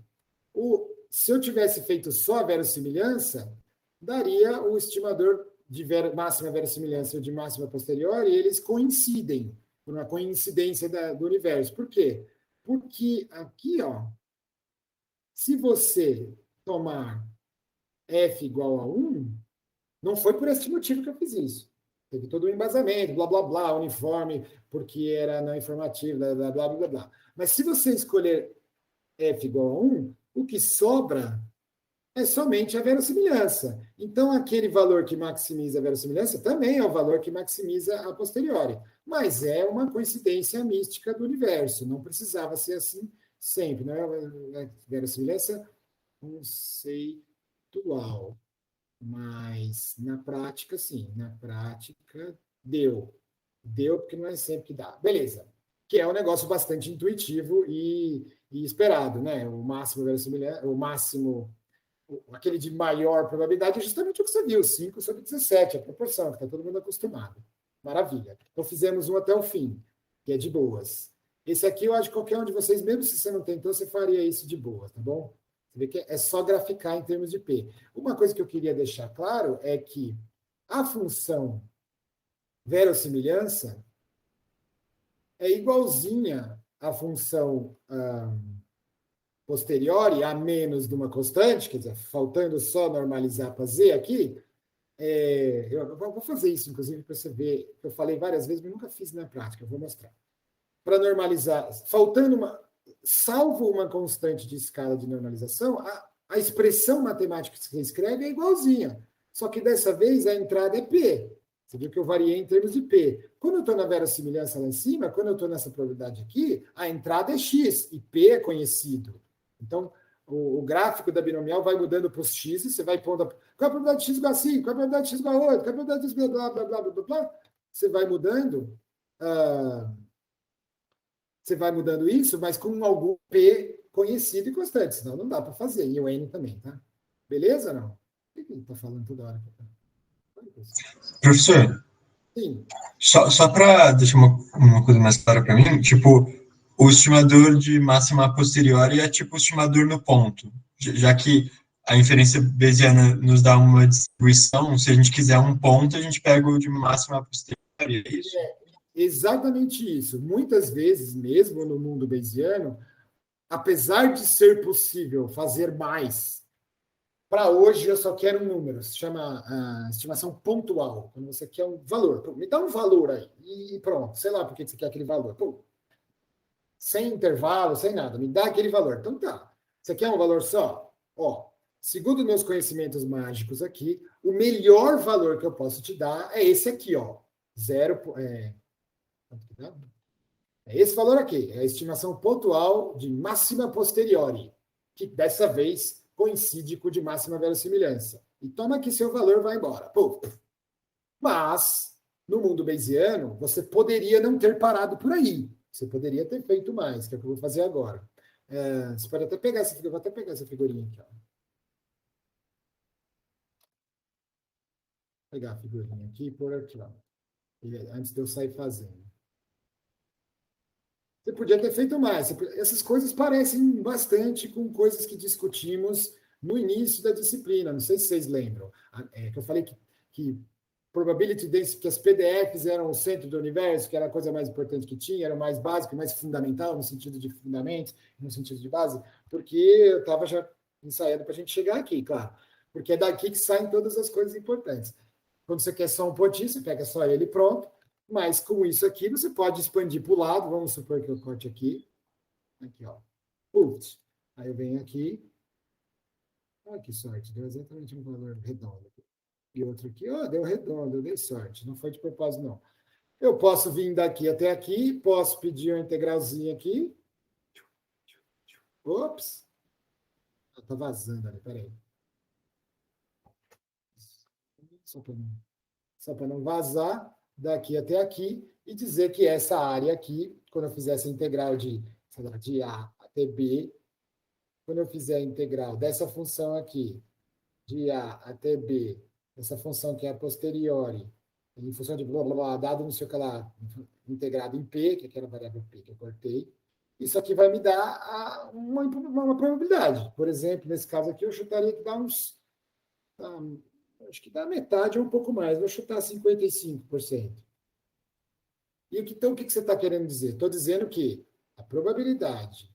se eu tivesse feito só a verossimilhança, daria o estimador de máxima verossimilhança ou de máxima posterior, e eles coincidem, por uma coincidência do universo. Por quê? Porque aqui, ó, se você tomar f igual a 1, não foi por esse motivo que eu fiz isso. Teve todo um embasamento, blá, blá, blá, uniforme, porque era não informativo, blá, blá, blá, blá, blá. Mas se você escolher f igual a 1, o que sobra é somente a verossimilhança. Então, aquele valor que maximiza a verossimilhança também é o valor que maximiza a posteriori. Mas é uma coincidência mística do universo. Não precisava ser assim sempre. Não é verossimilhança conceitual. Mas na prática, sim. Na prática, deu. Deu porque não é sempre que dá. Beleza. Que é um negócio bastante intuitivo e esperado, né? O máximo verossimilhança, o máximo, aquele de maior probabilidade é justamente o que você viu, 5 sobre 17, a proporção, que está todo mundo acostumado. Maravilha. Então fizemos um até o fim, que é de boas. Esse aqui eu acho que qualquer um de vocês, mesmo se você não tentou, você faria isso de boas, tá bom? Você vê que é só graficar em termos de P. Uma coisa que eu queria deixar claro é que a função verossimilhança é igualzinha à função posteriori, a menos de uma constante, quer dizer, faltando só normalizar para z aqui. Eu vou fazer isso, inclusive, para você ver. Eu falei várias vezes, mas nunca fiz na prática, eu vou mostrar. Para normalizar, salvo uma constante de escala de normalização, a expressão matemática que você escreve é igualzinha. Só que dessa vez a entrada é P. Você viu que eu variei em termos de P. Quando eu estou na verossimilhança lá em cima, quando eu estou nessa probabilidade aqui, a entrada é X e P é conhecido. Então, o gráfico da binomial vai mudando para os X e você vai pondo qual é a probabilidade de X igual a 5, qual é a probabilidade de X igual a 8, qual é a probabilidade de X igual a blá, blá, blá, blá, blá. Você vai mudando. Você vai mudando isso, mas com algum P conhecido e constante, senão não dá para fazer. E o N também, tá? Beleza ou não? Por que ele está falando toda hora? Professor, Sim. só para deixar uma coisa mais clara para mim, tipo, o estimador de máxima posteriori é tipo o estimador no ponto, já que a inferência bayesiana nos dá uma distribuição, se a gente quiser um ponto, a gente pega o de máxima posteriori, é isso? Exatamente isso. Muitas vezes, mesmo no mundo bayesiano, apesar de ser possível fazer mais, para hoje eu só quero um número, se chama estimação pontual, quando você quer um valor. Pô, me dá um valor aí, e pronto, sei lá por que você quer aquele valor. Pô, sem intervalo, sem nada, me dá aquele valor. Então tá, você quer um valor só? Ó, segundo meus conhecimentos mágicos aqui, o melhor valor que eu posso te dar é esse aqui, ó, é esse valor aqui, é a estimação pontual de máxima posteriori, que dessa vez coincide com o de máxima verossimilhança. E toma que seu valor vai embora. Pô. Mas, no mundo bayesiano, você poderia não ter parado por aí. Você poderia ter feito mais, que é o que eu vou fazer agora. Você pode até pegar essa figurinha, eu vou até pegar essa figurinha aqui. Ó. Vou pegar a figurinha aqui e pôr aqui, ó. Antes de eu sair fazendo. Você podia ter feito mais. Essas coisas parecem bastante com coisas que discutimos no início da disciplina, não sei se vocês lembram, que eu falei que probability density, que as PDFs eram o centro do universo, que era a coisa mais importante que tinha, era o mais básico, mais fundamental, no sentido de fundamentos, no sentido de base, porque eu estava já ensaiando para a gente chegar aqui, claro, porque é daqui que saem todas as coisas importantes. Quando você quer só um pontinho, você pega só ele pronto, mas com isso aqui você pode expandir para o lado, vamos supor que eu corte aqui, ó, putz, aí eu venho aqui, olha que sorte, deu exatamente um valor redondo. E outro aqui, deu redondo, eu dei sorte, não foi de propósito, não. Eu posso vir daqui até aqui, posso pedir uma integralzinha aqui. Ops! Está vazando ali, peraí. Só para não vazar, daqui até aqui, e dizer que essa área aqui, quando eu fizer essa integral de A até B, quando eu fizer a integral dessa função aqui, de A até B, essa função que é a posteriori, em função de blá, blá, blá, dado não sei o que lá, integrado em P, que é aquela variável P que eu cortei, isso aqui vai me dar uma probabilidade. Por exemplo, nesse caso aqui, eu chutaria que dá uns... acho que dá metade ou um pouco mais. Vou chutar 55%. Então, o que você está querendo dizer? Estou dizendo que a probabilidade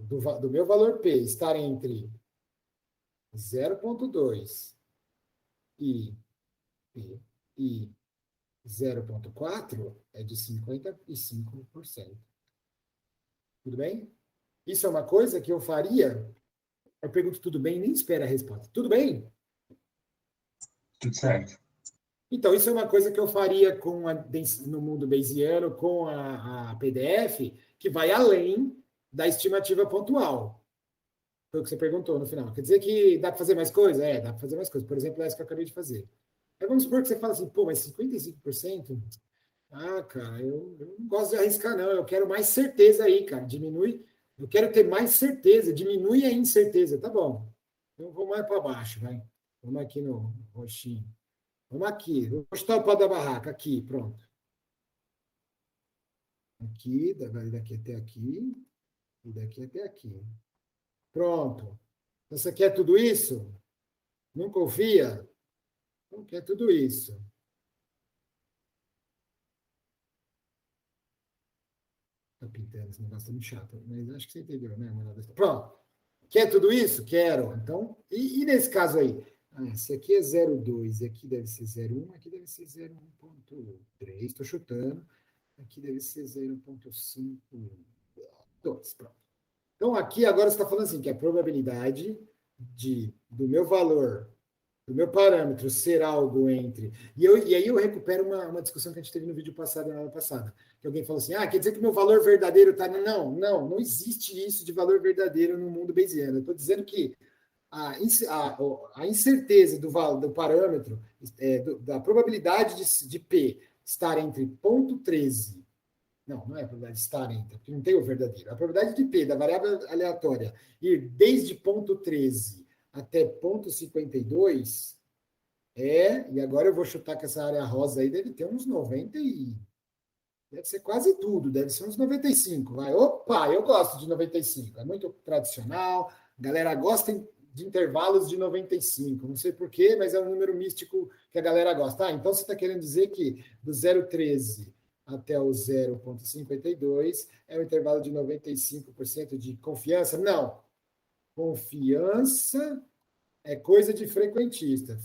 do meu valor P estar entre 0,2 e 0,4 é de 55%. Tudo bem? Isso é uma coisa que eu faria. Eu pergunto tudo bem e nem espero a resposta. Tudo bem? Tudo certo. Então, isso é uma coisa que eu faria no mundo bayesiano, com a PDF, que vai além da estimativa pontual. Foi o que você perguntou no final. Quer dizer que dá para fazer mais coisa? Dá para fazer mais coisa. Por exemplo, essa que eu acabei de fazer. Aí vamos supor que você fala assim, mas 55%? Cara, eu não gosto de arriscar, não. Eu quero mais certeza aí, cara. Diminui. Eu quero ter mais certeza. Diminui a incerteza. Tá bom. Então, vamos mais para baixo, vai. Vamos aqui no roxinho. Vamos aqui. Vou chutar o pau da barraca. Aqui, pronto. Aqui, daqui até aqui. E daqui até aqui. Pronto. Você quer tudo isso? Não confia? Não quer tudo isso. Está pintando esse negócio muito chato, mas acho que você entendeu, né? Pronto. Quer tudo isso? Quero. Então, e nesse caso aí? Esse aqui é 0,2, aqui deve ser 0,1, aqui deve ser 0,1,3, estou chutando. Aqui deve ser 0,52. Pronto. Então, aqui agora você está falando assim, que a probabilidade do meu valor, do meu parâmetro ser algo entre... E aí eu recupero uma discussão que a gente teve no vídeo passado, na aula passada, que alguém falou assim, quer dizer que meu valor verdadeiro está... Não existe isso de valor verdadeiro no mundo bayesiano. Eu estou dizendo que a incerteza do parâmetro, da probabilidade de P estar entre 0,13... Não é a probabilidade de estar entre, porque não tem o verdadeiro. A probabilidade de P, da variável aleatória, ir desde 0,13 até 0,52 e agora eu vou chutar que essa área rosa aí deve ter uns 90 deve ser quase tudo, deve ser uns 95. Opa, eu gosto de 95, é muito tradicional, a galera gosta de intervalos de 95, não sei porquê, mas é um número místico que a galera gosta. Então você está querendo dizer que do 0,13 até o 0,52 é um intervalo de 95% de confiança? Não. Confiança é coisa de frequentista.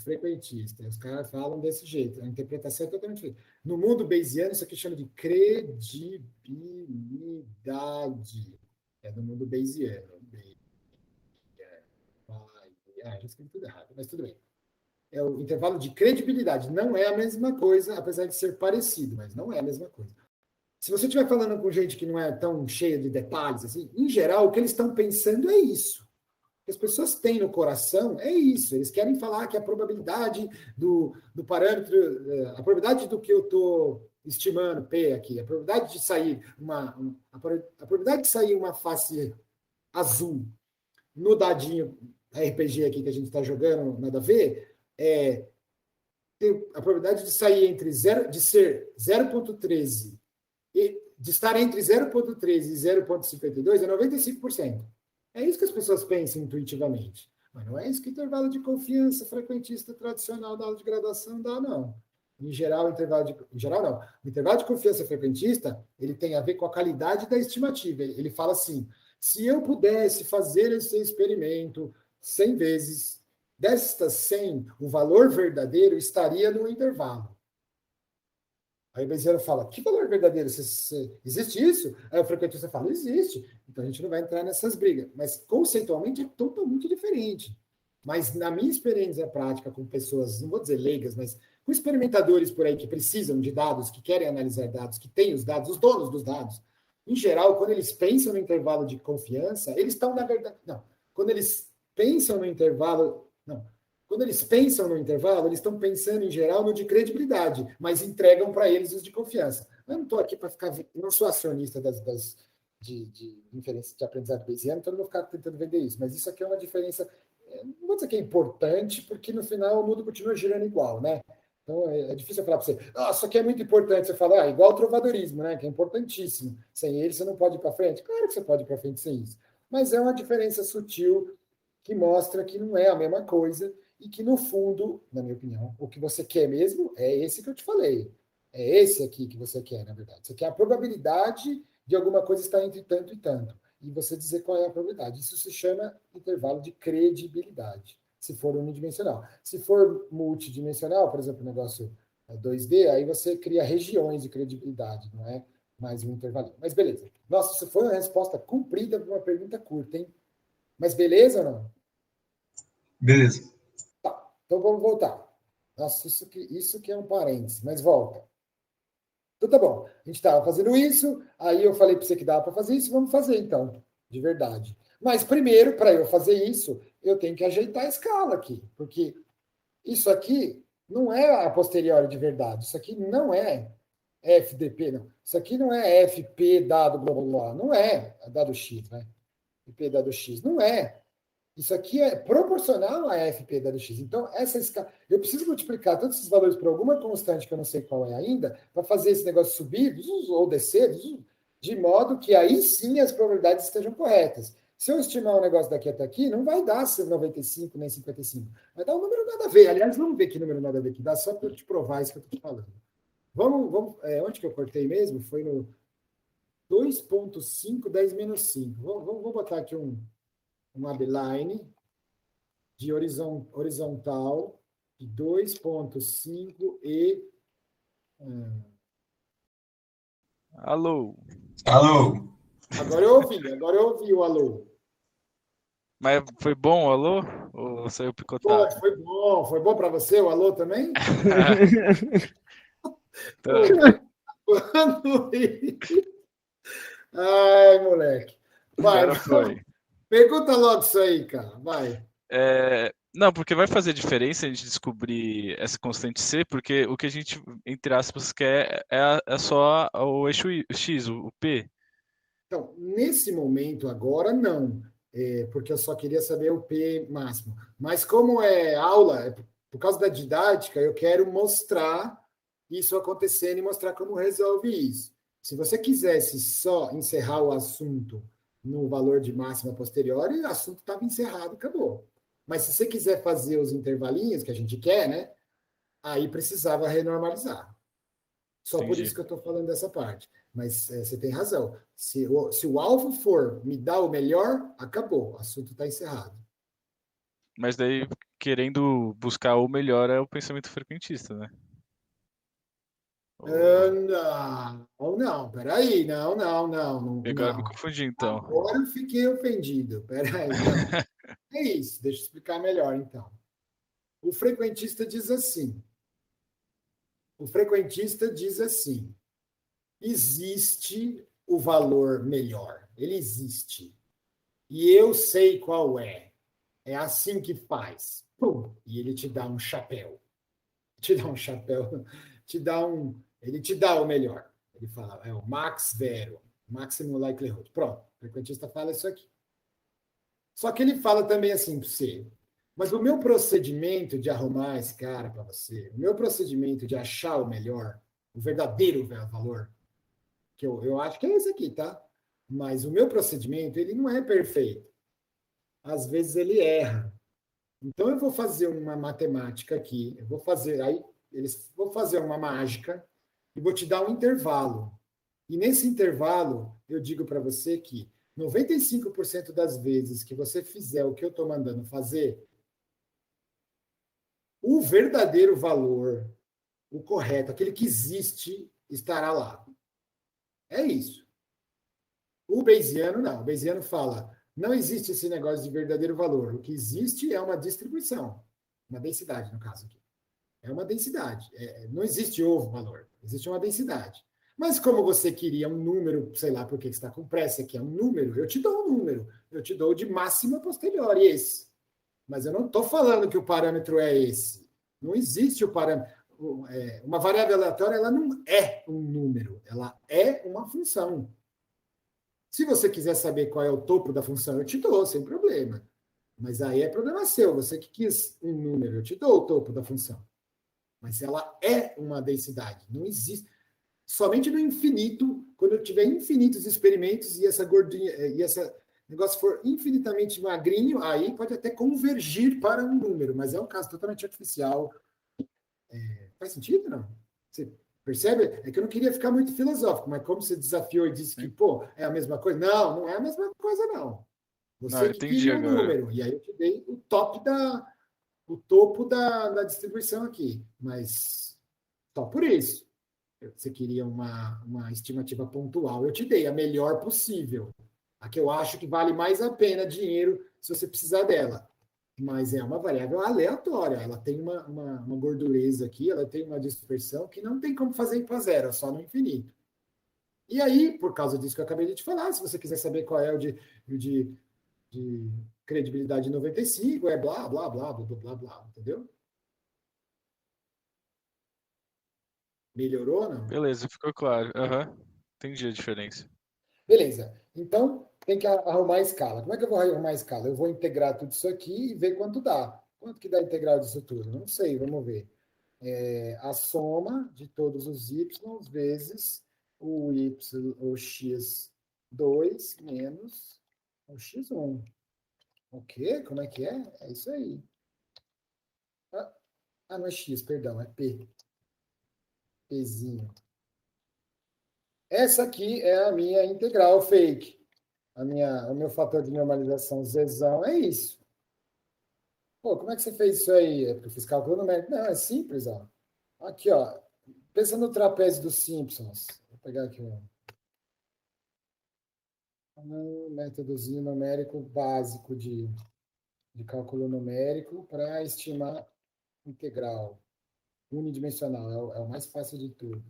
Os caras falam desse jeito. A interpretação é totalmente diferente. No mundo bayesiano, isso aqui chama de credibilidade. É no mundo bayesiano. Já escrevi tudo errado, mas tudo bem. É o intervalo de credibilidade. Não é a mesma coisa, apesar de ser parecido, mas não é a mesma coisa. Se você estiver falando com gente que não é tão cheia de detalhes, assim, em geral, o que eles estão pensando é isso. O que as pessoas têm no coração é isso. Eles querem falar que a probabilidade do parâmetro, a probabilidade do que eu estou estimando, P aqui, a probabilidade de sair a probabilidade de sair uma face azul no dadinho RPG aqui que a gente está jogando, nada a ver, a probabilidade de sair de ser 0,13 e de estar entre 0,13 e 0,52 é 95%. É isso que as pessoas pensam intuitivamente. Mas não é isso que o intervalo de confiança frequentista tradicional da aula de graduação dá, não. Em geral, em geral, não. O intervalo de confiança frequentista, ele tem a ver com a qualidade da estimativa. Ele fala assim, se eu pudesse fazer esse experimento 100 vezes, destas 100, o valor verdadeiro estaria no intervalo. Aí o Bayesiano fala, que valor verdadeiro? Existe isso? Aí o frequentista fala, existe. Então a gente não vai entrar nessas brigas. Mas conceitualmente é totalmente diferente. Mas na minha experiência prática com pessoas, não vou dizer leigas, mas com experimentadores por aí que precisam de dados, que querem analisar dados, que têm os dados, os donos dos dados, em geral, quando eles pensam no intervalo de confiança, eles estão, na verdade... Não, quando eles pensam no intervalo... Não, quando eles pensam no intervalo, eles estão pensando, em geral, no de credibilidade, mas entregam para eles os de confiança. Eu não estou aqui para ficar... Não sou acionista de inferência de aprendizado bayesiano, então não vou ficar tentando vender isso, mas isso aqui é uma diferença... Não vou dizer que é importante, porque no final o mundo continua girando igual, né? Então é difícil eu falar para você, isso aqui é muito importante. Você fala, igual o trovadorismo, né? Que é importantíssimo. Sem ele você não pode ir para frente. Claro que você pode ir para frente sem isso. Mas é uma diferença sutil que mostra que não é a mesma coisa e que, no fundo, na minha opinião, o que você quer mesmo é esse que eu te falei. É esse aqui que você quer, na verdade. Você quer a probabilidade de alguma coisa estar entre tanto e tanto. E você dizer qual é a probabilidade. Isso se chama intervalo de credibilidade, se for unidimensional. Se for multidimensional, por exemplo, o negócio 2D, aí você cria regiões de credibilidade, não é mais um intervalo. Mas beleza. Nossa, isso foi uma resposta comprida para uma pergunta curta, hein? Mas beleza ou não? Beleza. Tá, então vamos voltar. Nossa, isso que é um parênteses, mas volta. Então tá bom, a gente estava fazendo isso, aí eu falei para você que dava para fazer isso, vamos fazer então, de verdade. Mas primeiro, para eu fazer isso, eu tenho que ajeitar a escala aqui, porque isso aqui não é a posteriori de verdade, isso aqui não é FDP, não. Isso aqui não é FP dado blá blá blá, não é dado X, né? FP dado X, não é. Isso aqui é proporcional a FP dado X. Então, essa escala, eu preciso multiplicar todos esses valores por alguma constante que eu não sei qual é ainda, para fazer esse negócio subir ou descer, de modo que aí sim as probabilidades estejam corretas. Se eu estimar um negócio daqui até aqui, não vai dar 95 nem 55. Vai dar um número nada a ver. Aliás, vamos ver que número nada a ver que dá, só para eu te provar isso que eu estou te falando. Onde que eu cortei mesmo? Foi no 2,5, 10 menos 5. Vamos botar aqui um abline de horizontal de 2,5 e... Alô. Alô. Agora eu ouvi o alô. Mas foi bom o alô? Ou saiu picotado? Foi bom para você o alô também? Então, Boa noite. Ai, moleque. Vai, agora foi. pergunta logo isso aí, cara. Vai. Não, porque vai fazer diferença a gente descobrir essa constante C, porque o que a gente, entre aspas, quer é só o eixo X, o P. Então, nesse momento agora, não. Porque eu só queria saber o P máximo. Mas como é aula, por causa da didática, eu quero mostrar isso acontecendo e mostrar como resolve isso. Se você quisesse só encerrar o assunto no valor de máxima posterior, o assunto estava encerrado, acabou. Mas se você quiser fazer os intervalinhos que a gente quer, né? Aí precisava renormalizar. Só por Entendi. isso que eu estou falando dessa parte. Mas você tem razão. Se o alvo for me dar o melhor, acabou. O assunto está encerrado. Mas daí, querendo buscar o melhor é o pensamento frequentista, né? Não, peraí, não. Agora me confundi, então. Agora eu fiquei ofendido. Peraí, não. É isso, deixa eu explicar melhor, então. O frequentista diz assim. Existe o valor melhor. Ele existe. E eu sei qual é. É assim que faz. Pum, e ele te dá um chapéu. Ele te dá o melhor. Ele fala, é o max vero, maximum likelihood. Pronto, o frequentista fala isso aqui. Só que ele fala também assim para você, mas o meu procedimento de arrumar esse cara para você, o meu procedimento de achar o melhor, o verdadeiro valor, que eu acho que é esse aqui, tá? Mas o meu procedimento, ele não é perfeito. às vezes ele erra. Então, eu vou fazer uma matemática aqui, vou fazer uma mágica e vou te dar um intervalo. E nesse intervalo, eu digo para você que 95% das vezes que você fizer o que eu estou mandando fazer, o verdadeiro valor, o correto, aquele que existe, estará lá. É isso. O Bayesiano não. O Bayesiano fala, não existe esse negócio de verdadeiro valor. O que existe é uma distribuição, uma densidade, no caso aqui. É uma densidade. Não existe o valor, existe uma densidade. Mas como você queria um número, sei lá por que você está com pressa, que é um número, eu te dou um número. Eu te dou de máxima posterior, esse. Mas eu não estou falando que o parâmetro é esse. Não existe o parâmetro. Uma variável aleatória, ela não é um número, ela é uma função. Se você quiser saber qual é o topo da função, eu te dou, sem problema. Mas aí é problema seu, você que quis um número, eu te dou o topo da função. Mas ela é uma densidade, não existe. Somente no infinito, quando eu tiver infinitos experimentos e essa gordinha, e esse negócio for infinitamente magrinho, aí pode até convergir para um número, mas é um caso totalmente artificial. Faz sentido, não? Você percebe? É que eu não queria ficar muito filosófico, mas como você desafiou e disse que, pô, é a mesma coisa? Não, não é a mesma coisa, não. Você que queria um número, e aí eu te dei o topo da distribuição aqui, mas só por isso. Você queria uma estimativa pontual, eu te dei a melhor possível. A que eu acho que vale mais a pena dinheiro se você precisar dela. Mas é uma variável aleatória, ela tem uma gordureza aqui, ela tem uma dispersão que não tem como fazer ir para zero, é só no infinito. E aí, por causa disso que eu acabei de te falar, se você quiser saber qual é o de credibilidade 95, é blá, blá, blá, blá, blá, blá, blá, entendeu? Melhorou, não? Beleza, ficou claro. Aham. Entendi a diferença. Beleza. Então, tem que arrumar a escala. Como é que eu vou arrumar a escala? Eu vou integrar tudo isso aqui e ver quanto dá. Quanto que dá a integral disso tudo? Não sei, vamos ver. A soma de todos os y vezes o x2 menos o x1. O quê? Como é que é? É isso aí. Não é x, perdão, é p. Pzinho. Essa aqui é a minha integral fake. O meu fator de normalização zão é isso. Pô, como é que você fez isso aí? É porque eu fiz cálculo numérico. Não, é simples, ó. Aqui, ó. Pensa no trapézio dos Simpsons. Vou pegar aqui um métodozinho numérico básico de cálculo numérico para estimar integral. Unidimensional. É o mais fácil de tudo.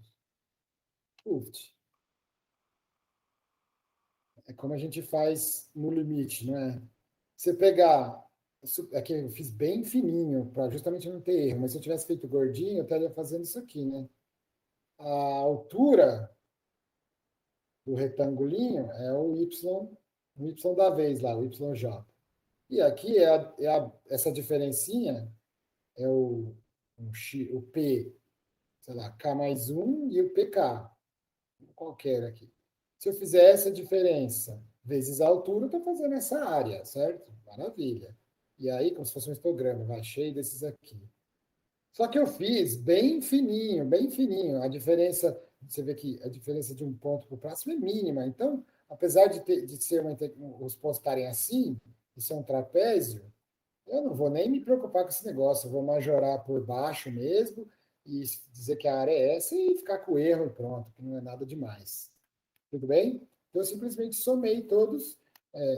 É como a gente faz no limite, não é? Você pegar... Aqui eu fiz bem fininho, para justamente não ter erro, mas se eu tivesse feito gordinho, eu estaria fazendo isso aqui, né? A altura do retangulinho é o y da vez lá, o yj. E aqui essa diferencinha é o p, sei lá, k mais 1 e o pk, qualquer aqui. Se eu fizer essa diferença vezes a altura, eu estou fazendo essa área, certo? Maravilha. E aí, como se fosse um histograma, vai cheio desses aqui. Só que eu fiz bem fininho, bem fininho. A diferença, você vê que a diferença de um ponto para o próximo é mínima. Então, apesar de ser os pontos estarem assim, isso é um trapézio, eu não vou nem me preocupar com esse negócio. Eu vou majorar por baixo mesmo e dizer que a área é essa e ficar com o erro e pronto, que não é nada demais. Tudo bem? Então, eu simplesmente somei todos.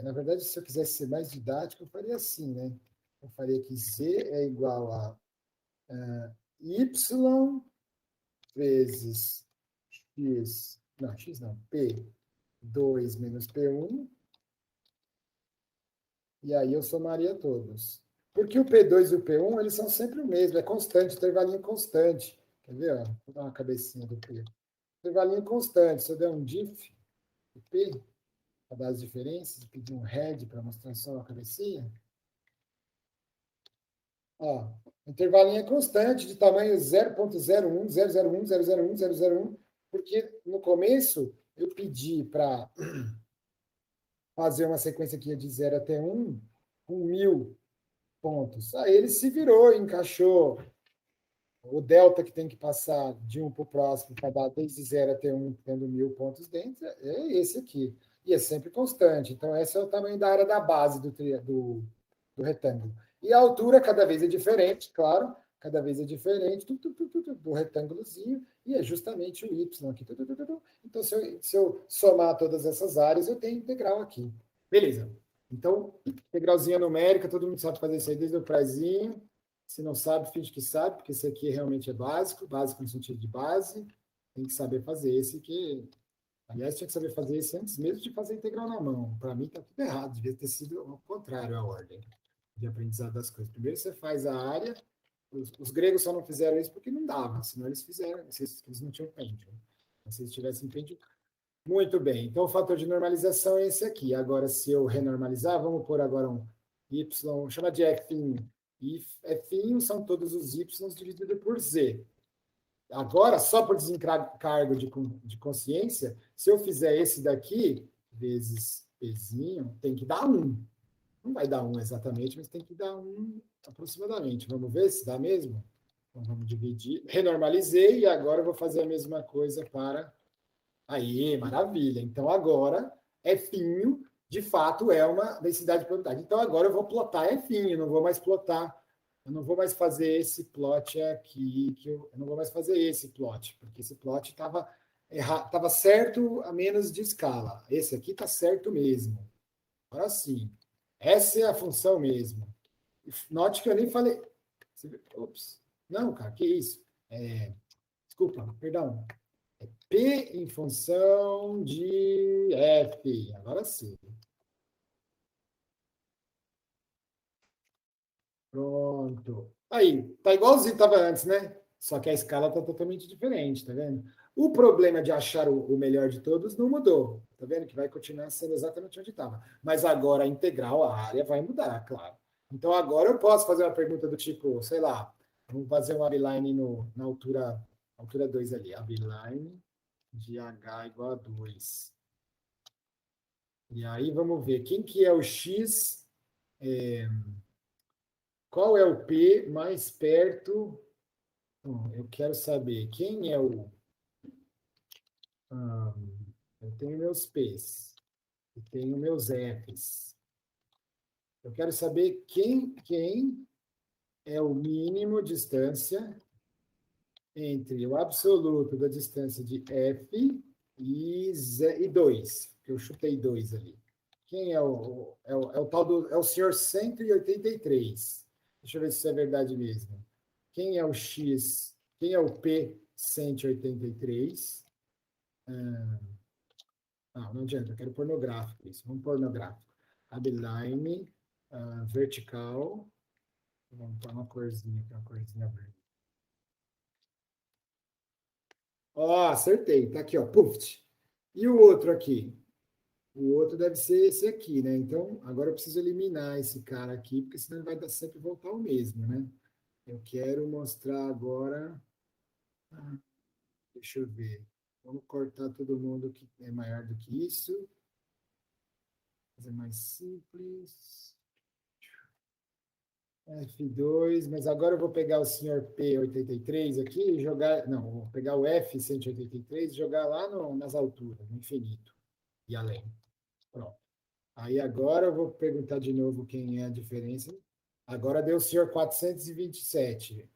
Na verdade, se eu quisesse ser mais didático, eu faria assim, né? Eu faria que Z é igual a Y vezes X, não, X não, P2 menos P1, e aí eu somaria todos. Porque o P2 e o P1, eles são sempre o mesmo, é constante, intervalinho constante. Quer ver? Ó? Vou dar uma cabecinha do P. Intervalinho constante, se eu der um diff, o P, para dar as diferenças, pedir um head para mostrar só a cabecinha. Ó, intervalinho é constante, de tamanho 0.01, 001, 001, 001, porque no começo eu pedi para fazer uma sequência aqui de 0 até 1, com 1000 pontos. Aí ele se virou, encaixou o delta que tem que passar de um para o próximo, para dar desde 0 até 1, tendo 1000 pontos dentro, é esse aqui. E é sempre constante. Então, esse é o tamanho da área da base do retângulo. E a altura cada vez é diferente, claro, cada vez é diferente do retângulozinho, e é justamente o y aqui. Então, se eu somar todas essas áreas, eu tenho integral aqui. Beleza. Então, integralzinha numérica, todo mundo sabe fazer isso aí desde o prazinho. Se não sabe, finge que sabe, porque esse aqui realmente é básico, básico no sentido de base. Tem que saber fazer esse que... Aliás, tinha que saber fazer esse antes mesmo de fazer integral na mão. Para mim, está tudo errado. Devia ter sido ao contrário a ordem de aprendizado das coisas. Primeiro você faz a área. Os gregos só não fizeram isso porque não dava, senão eles fizeram. Eles não tinham Pentium. Se eles tivessem Pentium... Muito bem. Então, o fator de normalização é esse aqui. Agora, se eu renormalizar, vamos pôr agora um y, chama de f'. E f' são todos os y dividido por z. Agora, só por desencargo de consciência, se eu fizer esse daqui, vezes pzinho, tem que dar 1. Não vai dar 1 exatamente, mas tem que dar 1 aproximadamente. Vamos ver se dá mesmo? Então, vamos dividir. Renormalizei e agora eu vou fazer a mesma coisa para... Aí, maravilha. Então, agora, f', de fato, é uma densidade de probabilidade. Então, agora eu vou plotar f', não vou mais plotar, eu não vou mais fazer esse plot aqui, eu não vou mais fazer esse plot, porque esse plot estava certo a menos de escala. Esse aqui está certo mesmo. Agora sim. Essa é a função mesmo. Note que eu nem falei... Ops. Não, cara, que isso? Desculpa, perdão. P em função de F. Agora sim. Pronto. Aí, tá igualzinho estava antes, né? Só que a escala está totalmente diferente, tá vendo? O problema de achar o melhor de todos não mudou. Tá vendo? Que vai continuar sendo exatamente onde estava. Mas agora a integral, a área vai mudar, claro. Então agora eu posso fazer uma pergunta do tipo, sei lá, vamos fazer uma abline na altura 2 ali. Abline de H igual a 2. E aí vamos ver, quem que é o X, qual é o P mais perto? Eu quero saber quem é o... eu tenho meus P's, eu tenho meus F's. Eu quero saber quem é o mínimo distância entre o absoluto da distância de F e 2, que eu chutei 2 ali. Quem é o tal do... É o senhor 183. Deixa eu ver se isso é verdade mesmo. Quem é o X? Quem é o P 183? Não adianta, eu quero pôr no gráfico isso. Vamos pôr no gráfico. Abline, vertical. Vamos pôr uma corzinha aqui, uma corzinha verde. Acertei. Tá aqui, ó. Puf. E o outro aqui? O outro deve ser esse aqui, né? Então, agora eu preciso eliminar esse cara aqui, porque senão ele vai sempre voltar o mesmo, né? Eu quero mostrar agora... deixa eu ver. Vamos cortar todo mundo que é maior do que isso. Fazer mais simples. F2, mas agora eu vou pegar o senhor P83 aqui e jogar... Não, vou pegar o F183 e jogar lá nas alturas, no infinito e além. Pronto. Aí agora eu vou perguntar de novo quem é a diferença. Agora deu o senhor 427.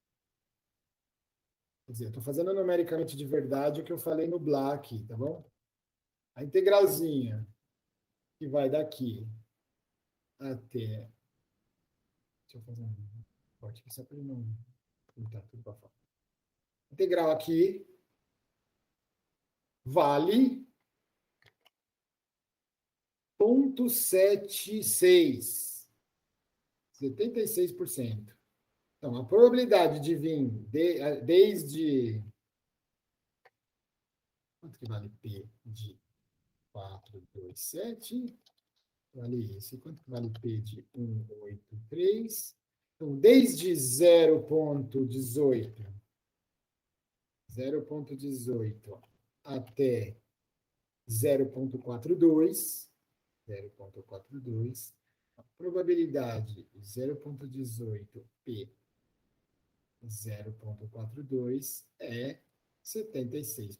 Quer dizer, eu estou fazendo numericamente de verdade o que eu falei no Black, tá bom? A integralzinha que vai daqui até... Deixa eu fazer um corte aqui só para ele não pintar tudo para fora. Integral aqui vale 0,76. 76%. Então, a probabilidade de vir desde... Quanto que vale P de 427? Vale isso. E quanto que vale P de 183? Então, desde 0,18 até 0,42, probabilidade 0,18p 0,42 é 76%.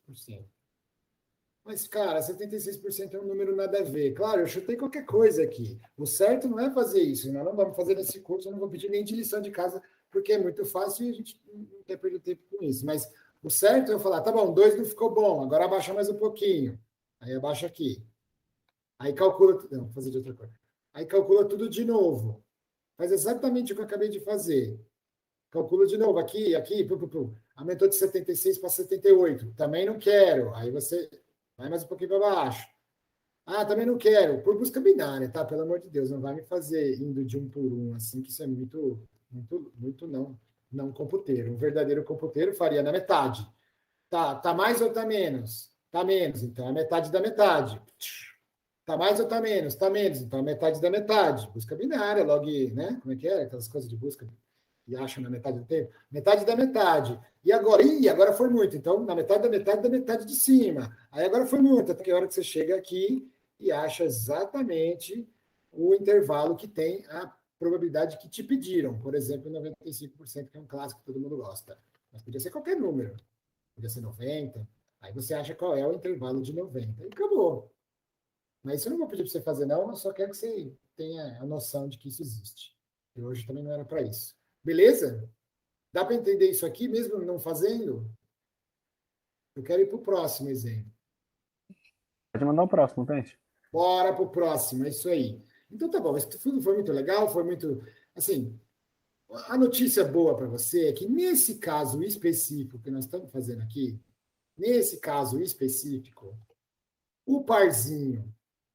Mas, cara, 76% é um número nada a ver. Claro, eu chutei qualquer coisa aqui. O certo não é fazer isso. Nós não vamos fazer nesse curso, eu não vou pedir nem de lição de casa, porque é muito fácil e a gente não quer perder tempo com isso. Mas o certo é eu falar, tá bom, 2 não ficou bom, agora abaixa mais um pouquinho. Aí abaixa aqui. Aí calcula... Não, vou fazer de outra coisa. Aí calcula tudo de novo. Faz exatamente o que eu acabei de fazer. Calcula de novo, aqui, aumentou de 76 para 78. Também não quero. Aí você vai mais um pouquinho para baixo. Ah, também não quero. Por busca binária, tá? Pelo amor de Deus, não vai me fazer indo de 1 por 1, assim, que isso é muito não computeiro. Um verdadeiro computeiro faria na metade. Tá mais ou tá menos? Tá menos, então é metade da metade. Tá mais ou tá menos? Tá menos, então é metade da metade. Busca binária, log, né? Como é que é? Aquelas coisas de busca e acha na metade do tempo, metade da metade. E agora? Agora foi muito. Então, na metade da metade de cima. Aí agora foi muito, até que a hora que você chega aqui e acha exatamente o intervalo que tem a probabilidade que te pediram. Por exemplo, 95%, que é um clássico que todo mundo gosta. Mas podia ser qualquer número. Podia ser 90. Aí você acha qual é o intervalo de 90. E acabou. Mas isso eu não vou pedir para você fazer, não. Eu só quero que você tenha a noção de que isso existe. E hoje também não era para isso. Beleza? Dá para entender isso aqui, mesmo não fazendo? Eu quero ir para o próximo exemplo. Pode mandar o próximo, Pente. Bora para o próximo, é isso aí. Então tá bom, isso tudo foi muito legal, foi muito... Assim, a notícia boa para você é que nesse caso específico que nós estamos fazendo aqui, nesse caso específico, o parzinho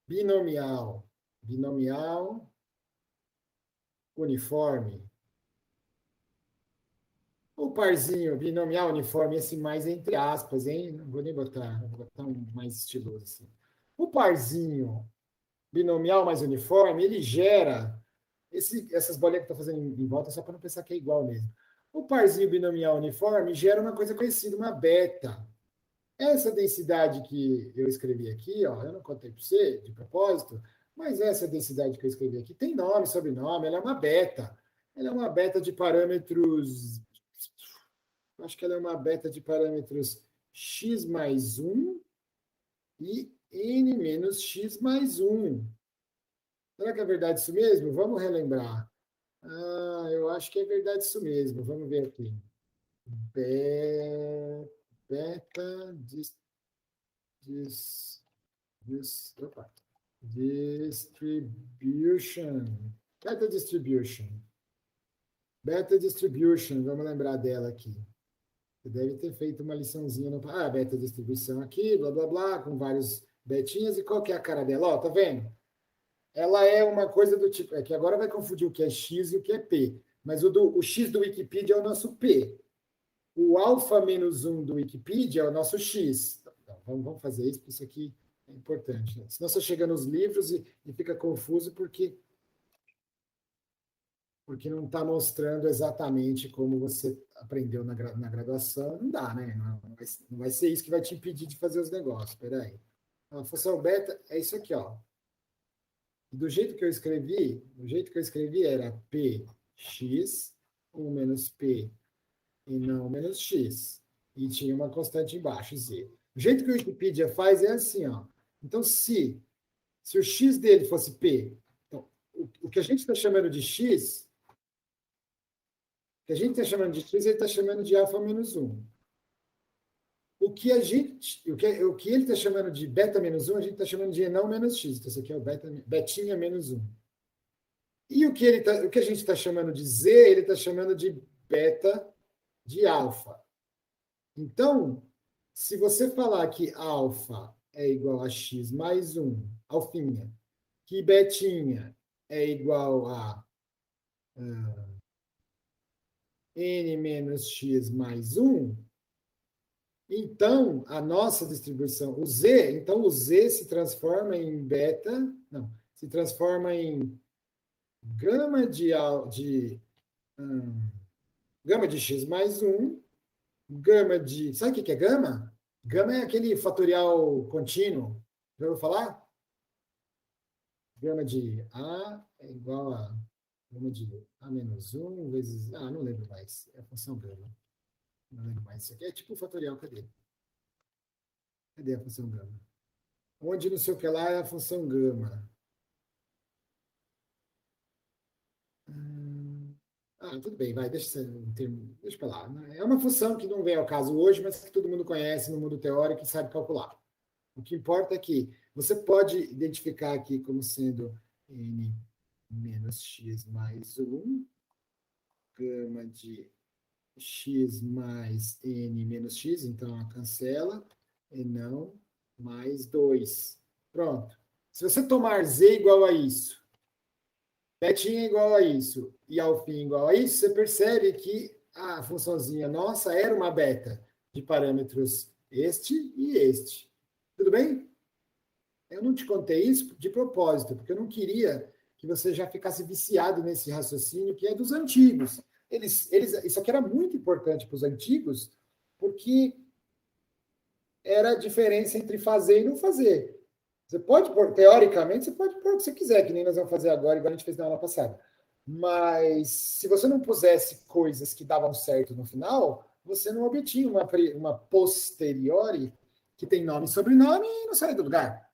binomial, uniforme, o parzinho binomial uniforme, esse mais entre aspas, hein? Não vou nem botar, vou botar um mais estiloso assim. O parzinho binomial mais uniforme, ele gera essas bolinhas que eu estou fazendo em volta só para não pensar que é igual mesmo. O parzinho binomial uniforme gera uma coisa conhecida, uma beta. Essa densidade que eu escrevi aqui, ó, eu não contei para você de propósito, mas essa densidade que eu escrevi aqui tem nome, sobrenome, ela é uma beta. Ela é uma beta de parâmetros... Acho que ela é uma beta de parâmetros x mais 1 e n menos x mais 1. Será que é verdade isso mesmo? Vamos relembrar. Eu acho que é verdade isso mesmo. Vamos ver aqui. Beta distribution. Beta distribution. Beta distribution, vamos lembrar dela aqui. Você deve ter feito uma liçãozinha no... beta distribuição aqui, blá, blá, blá, com vários betinhas. E qual que é a cara dela? Ó, tá vendo? Ela é uma coisa do tipo... É que agora vai confundir o que é X e o que é P. Mas o X do Wikipedia é o nosso P. O alfa menos 1 do Wikipedia é o nosso X. Então, vamos fazer isso, porque isso aqui é importante. Né? Senão você chega nos livros e fica confuso porque não está mostrando exatamente como você aprendeu na graduação. Não dá, né? Não vai ser isso que vai te impedir de fazer os negócios. Espera aí. A função beta é isso aqui, ó. Do jeito que eu escrevi era px, 1 menos p e não menos x. E tinha uma constante embaixo, z. O jeito que o Wikipedia faz é assim, ó. Então, se o x dele fosse p, então, o que a gente está chamando de x... O que a gente está chamando de x, ele está chamando de alfa menos 1. O que ele está chamando de beta menos 1, a gente está chamando de não menos x. Então, isso aqui é o betinha menos 1. E o que a gente está chamando de z, ele está chamando de beta de alfa. Então, se você falar que alfa é igual a x mais 1, alfinha, que betinha é igual a n menos x mais 1, então, a nossa distribuição, o Z se transforma em beta, não, se transforma em gama de x mais 1, gama de... Sabe o que é gama? Gama é aquele fatorial contínuo. Já ouviu falar? Gama de A é igual a gama de A menos 1 vezes... não lembro mais. É a função gama. Não lembro mais. Isso aqui é tipo o fatorial. Cadê? Cadê a função gama? Onde não sei o que lá é a função gama. Tudo bem, vai, deixa para lá. É uma função que não vem ao caso hoje, mas que todo mundo conhece no mundo teórico e sabe calcular. O que importa é que você pode identificar aqui como sendo n menos x mais 1, gama de x mais n menos x, então ela cancela, e não mais 2. Pronto. Se você tomar z igual a isso, betinha igual a isso e alfim igual a isso, você percebe que a funçãozinha nossa era uma beta de parâmetros este e este. Tudo bem? Eu não te contei isso de propósito, porque eu não queria que você já ficasse viciado nesse raciocínio que é dos antigos. Isso aqui era muito importante para os antigos, porque era a diferença entre fazer e não fazer. Você pode pôr, teoricamente, você pode pôr o que você quiser, que nem nós vamos fazer agora, igual a gente fez na aula passada. Mas se você não pusesse coisas que davam certo no final, você não obtinha uma posteriori que tem nome e sobrenome e não sai do lugar.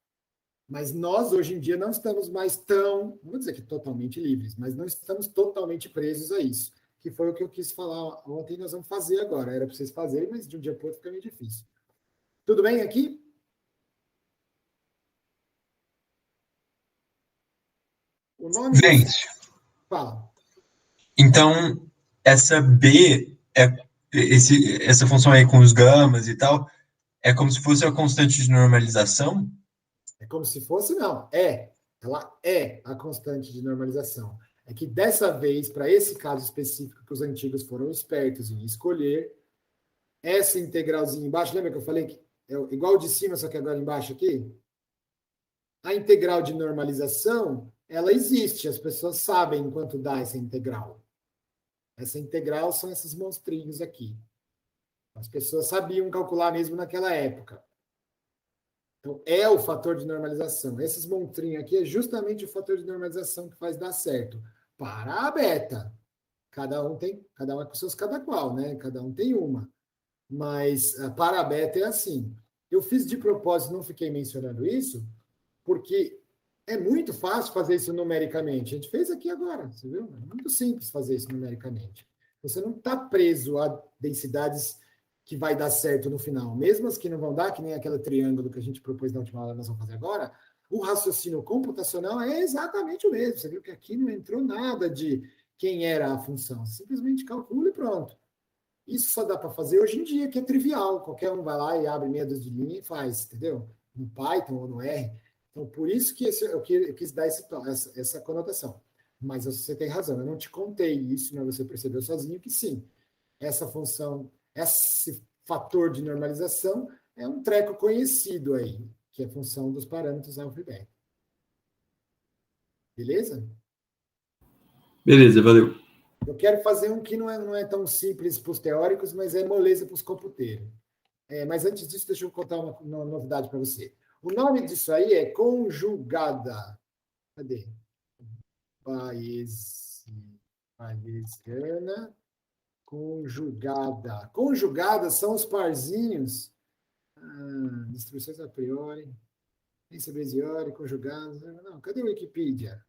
Mas nós, hoje em dia, não estamos mais tão, não vou dizer que totalmente livres, mas não estamos totalmente presos a isso, que foi o que eu quis falar ontem, nós vamos fazer agora. Era para vocês fazerem, mas de um dia para o outro fica meio difícil. Tudo bem aqui? O nome Vence. Fala. Então, essa B, essa função aí com os gamas e tal, é como se fosse a constante de normalização? É como se fosse, não. Ela é a constante de normalização. É que dessa vez, para esse caso específico que os antigos foram espertos em escolher, essa integralzinha embaixo, lembra que eu falei que é igual de cima, só que agora embaixo aqui? A integral de normalização, ela existe, as pessoas sabem quanto dá essa integral. Essa integral são esses monstrinhos aqui. As pessoas sabiam calcular mesmo naquela época. Então, é o fator de normalização. Esses monstrinhos aqui é justamente o fator de normalização que faz dar certo. Para a beta. Cada um é com seus cada qual, né? Cada um tem uma. Mas para a beta é assim. Eu fiz de propósito, não fiquei mencionando isso, porque é muito fácil fazer isso numericamente. A gente fez aqui agora, você viu? É muito simples fazer isso numericamente. Você não está preso a densidades que vai dar certo no final. Mesmo as que não vão dar, que nem aquele triângulo que a gente propôs na última aula, nós vamos fazer agora, o raciocínio computacional é exatamente o mesmo. Você viu que aqui não entrou nada de quem era a função. Simplesmente calcula e pronto. Isso só dá para fazer hoje em dia, que é trivial. Qualquer um vai lá e abre meia dúzia de linha e faz, entendeu? No Python ou no R. Então, por isso que eu quis dar essa conotação. Mas você tem razão, eu não te contei isso, mas você percebeu sozinho que sim. Essa função, esse fator de normalização é um treco conhecido aí, que é a função dos parâmetros alfa e beta. Beleza? Beleza, valeu. Eu quero fazer um que não é tão simples para os teóricos, mas é moleza para os computeiros. Mas antes disso, deixa eu contar uma novidade para você. O nome disso aí é conjugada. Cadê? Bayesiana conjugada. Conjugadas são os parzinhos. Distribuições a priori. Ciência Bayesiana, conjugadas. Não, cadê o Wikipedia?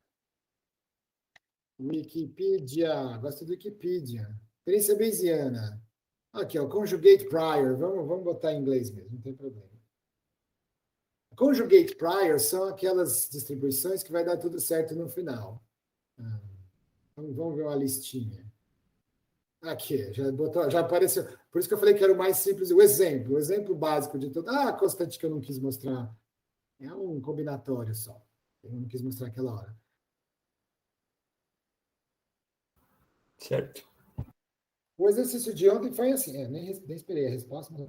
Wikipedia. Gosto do Wikipedia. Ciência Bayesiana. Aqui, ó, conjugate prior. Vamos botar em inglês mesmo, não tem problema. Conjugate prior são aquelas distribuições que vai dar tudo certo no final. Então, vamos ver uma listinha. Aqui, já apareceu. Por isso que eu falei que era o mais simples. O exemplo básico de tudo. A constante que eu não quis mostrar é um combinatório só. Eu não quis mostrar aquela hora. Certo. O exercício de ontem foi assim. Nem esperei a resposta, mas...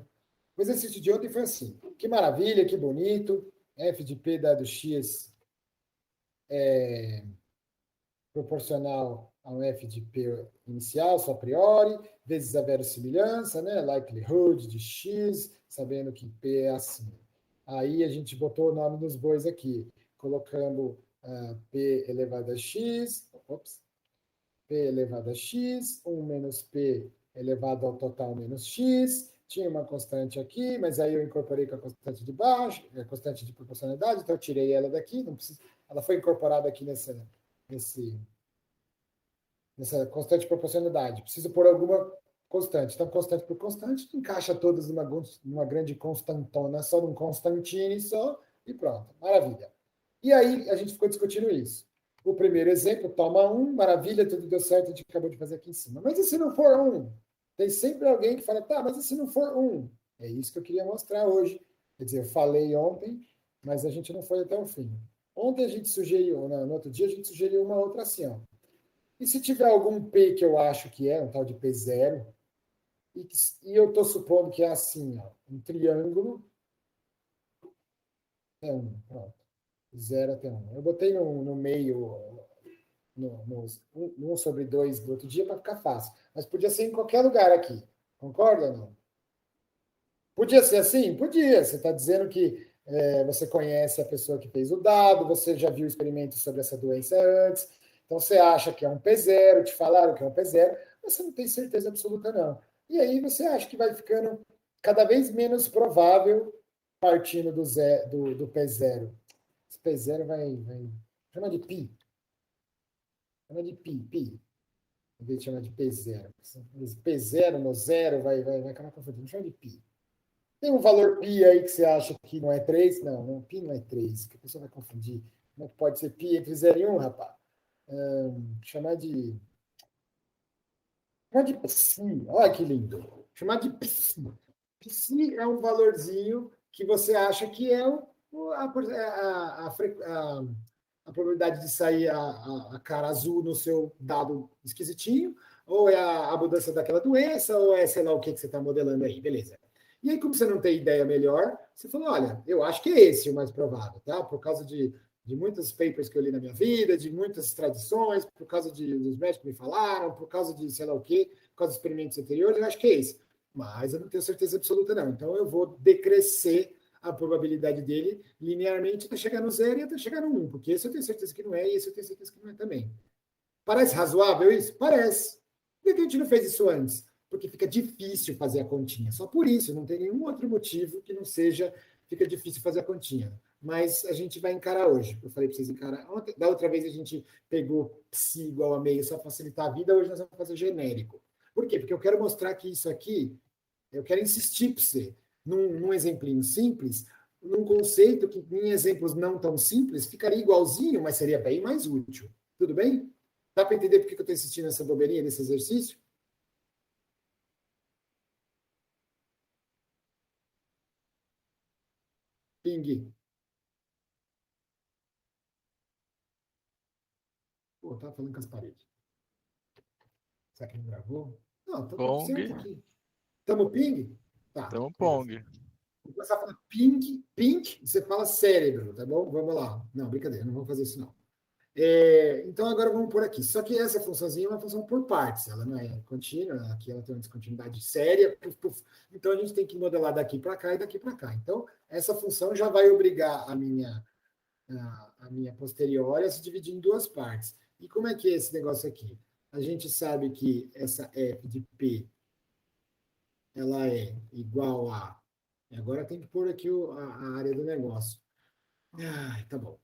O exercício de ontem foi assim. Que maravilha, que bonito. F de P dado X é proporcional a um F de P inicial, só a priori, vezes a verossimilhança, né? Likelihood de X, sabendo que P é assim. Aí a gente botou o nome dos bois aqui. Colocamos P elevado a x, P elevado a x, 1 menos P elevado ao total menos x, tinha uma constante aqui, mas aí eu incorporei com a constante de baixo, a constante de proporcionalidade, então eu tirei ela daqui, não precisa, ela foi incorporada aqui nessa constante de proporcionalidade. Preciso pôr alguma constante. Então, constante por constante, encaixa todas numa grande constantona só, num constantine só, e pronto. Maravilha. E aí, a gente ficou discutindo isso. O primeiro exemplo, toma 1, maravilha, tudo deu certo, a gente acabou de fazer aqui em cima. Mas e se não for 1? Tem sempre alguém que fala, tá, mas e se não for 1? É isso que eu queria mostrar hoje. Quer dizer, eu falei ontem, mas a gente não foi até o fim. Ontem a gente sugeriu, no outro dia a gente sugeriu uma outra assim, ó. E se tiver algum P que eu acho que é, um tal de P0, e eu estou supondo que é assim, ó, um triângulo, é 1, pronto. 0 até 1. Eu botei no meio, no 1 sobre 2 do outro dia para ficar fácil. Mas podia ser em qualquer lugar aqui. Concorda ou não? Podia ser assim? Podia. Você está dizendo que você conhece a pessoa que fez o dado, você já viu experimentos sobre essa doença antes, então você acha que é um P0, te falaram que é um P0, mas você não tem certeza absoluta, não. E aí você acha que vai ficando cada vez menos provável partindo do P0. Esse P0 vai chama de pi. Chama de pi. Em vez de chamar de P0. Esse P0 no zero vai acabar confundindo. Chama de pi. Tem um valor pi aí que você acha que não é 3? Não, pi não é 3, que a pessoa vai confundir. Como é que pode ser pi entre 0 e 1, rapaz? Chamar de psi. Olha que lindo. Chamar de psi. Psi é um valorzinho que você acha que é a probabilidade de sair a cara azul no seu dado esquisitinho, ou é a mudança daquela doença, ou é sei lá o que você está modelando aí, beleza. E aí, como você não tem ideia melhor, você falou, olha, eu acho que é esse o mais provável, tá? Por causa de muitos papers que eu li na minha vida, de muitas tradições, por causa dos médicos que me falaram, por causa de sei lá o quê, por causa dos experimentos anteriores, eu acho que é esse. Mas eu não tenho certeza absoluta, não. Então, eu vou decrescer a probabilidade dele linearmente até chegar no 0 e até chegar no 1, porque esse eu tenho certeza que não é, e esse eu tenho certeza que não é também. Parece razoável isso? Parece. Por que a gente não fez isso antes? Porque fica difícil fazer a continha. Só por isso, não tem nenhum outro motivo que não seja, fica difícil fazer a continha. Mas a gente vai encarar hoje. Eu falei para vocês encarar. Da outra vez a gente pegou psi igual a meio só para facilitar a vida, hoje nós vamos fazer genérico. Por quê? Porque eu quero mostrar que isso aqui, eu quero insistir para você, num exemplinho simples, num conceito que em exemplos não tão simples ficaria igualzinho, mas seria bem mais útil. Tudo bem? Dá para entender por que eu estou insistindo nessa bobeirinha, nesse exercício? Ping. Pô, tava falando com as paredes. Será que não gravou? Não, tá tudo Pong. certo aqui. Tamo ping? Tá. Então, beleza. Pong. Vou começar a falar pink, você fala cérebro, tá bom? Vamos lá. Não, brincadeira, não vamos fazer isso não. Então, agora vamos por aqui. Só que essa funçãozinha é uma função por partes, ela não é contínua, aqui ela tem uma descontinuidade séria, então a gente tem que modelar daqui para cá e daqui para cá. Então, essa função já vai obrigar a minha posterior a se dividir em duas partes. E como é que é esse negócio aqui? A gente sabe que essa f de p ela é igual a... Agora tem que pôr aqui a área do negócio. Tá bom.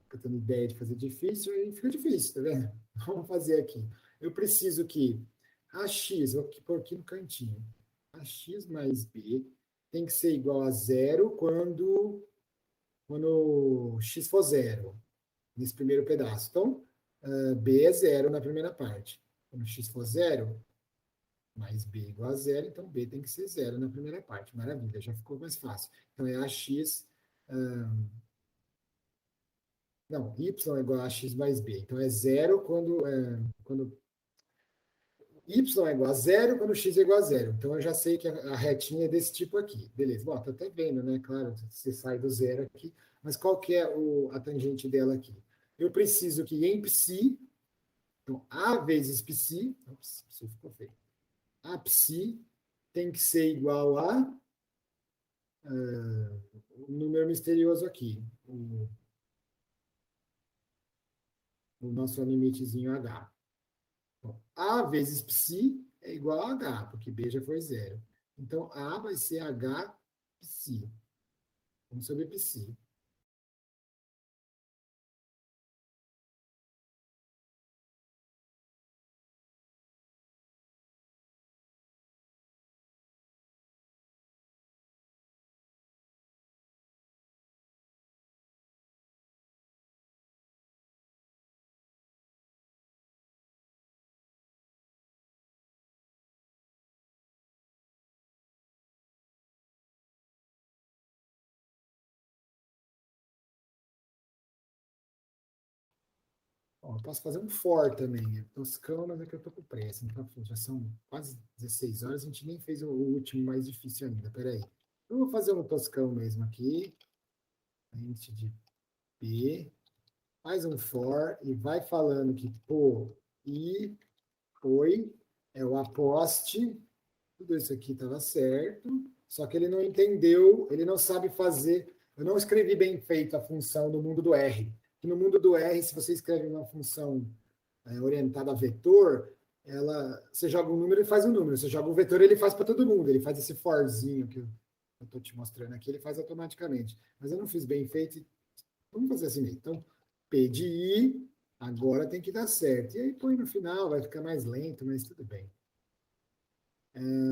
Fica tendo ideia de fazer difícil, aí fica difícil, tá vendo? Vamos fazer aqui. Eu preciso que AX, vou pôr aqui no cantinho, AX mais B tem que ser igual a zero quando X for zero, nesse primeiro pedaço. Então, B é zero na primeira parte. Quando X for zero, mais B igual a zero, então B tem que ser zero na primeira parte. Maravilha, já ficou mais fácil. Então, é AX... Não, y é igual a x mais b. Então, é zero quando y é igual a zero quando x é igual a zero. Então, eu já sei que a retinha é desse tipo aqui. Beleza. Bom, tá até vendo, né? Claro, você sai do zero aqui. Mas qual que é a tangente dela aqui? Eu preciso que em psi, então, a vezes psi, ops, psi ficou feio. A psi tem que ser igual a o número misterioso aqui, o nosso limitezinho H. Bom, A vezes psi é igual a H, porque B já foi zero. Então, A vai ser H psi. 1 sobre psi. Ó, eu posso fazer um for também. É toscão, mas é que eu tô com pressa. Então, já são quase 16 horas, a gente nem fez o último mais difícil ainda. Peraí. Eu vou fazer um toscão mesmo aqui. Int de P. Faz um for e vai falando que pô e foi é o aposte. Tudo isso aqui estava certo. Só que ele não entendeu, ele não sabe fazer. Eu não escrevi bem feito a função no mundo do R. No mundo do R, se você escreve uma função orientada a vetor, você joga um número e faz um número. Você joga um vetor, ele faz para todo mundo. Ele faz esse forzinho que eu estou te mostrando aqui, ele faz automaticamente. Mas eu não fiz bem feito. Vamos fazer assim mesmo. Então, P de I, agora tem que dar certo. E aí põe no final, vai ficar mais lento, mas tudo bem.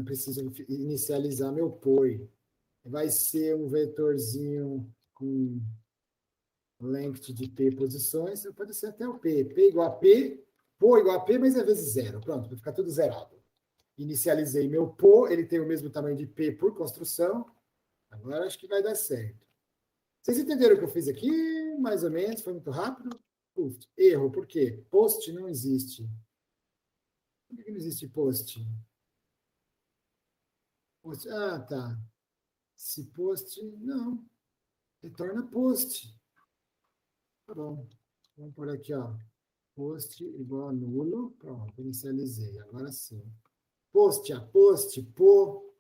Preciso inicializar meu POI. Vai ser um vetorzinho com length de P posições, pode ser até o P. P igual a P, pô igual a P, mas é vezes zero. Pronto, vai ficar tudo zerado. Inicializei meu pô, ele tem o mesmo tamanho de P por construção. Agora acho que vai dar certo. Vocês entenderam o que eu fiz aqui? Mais ou menos, foi muito rápido? Erro, por quê? Post não existe. Por que não existe post? Post? Ah, tá. Se post, não. Retorna post. Tá bom. Vamos por aqui, ó. Post igual a nulo. Pronto, inicializei. Agora sim. Post, a post, pô.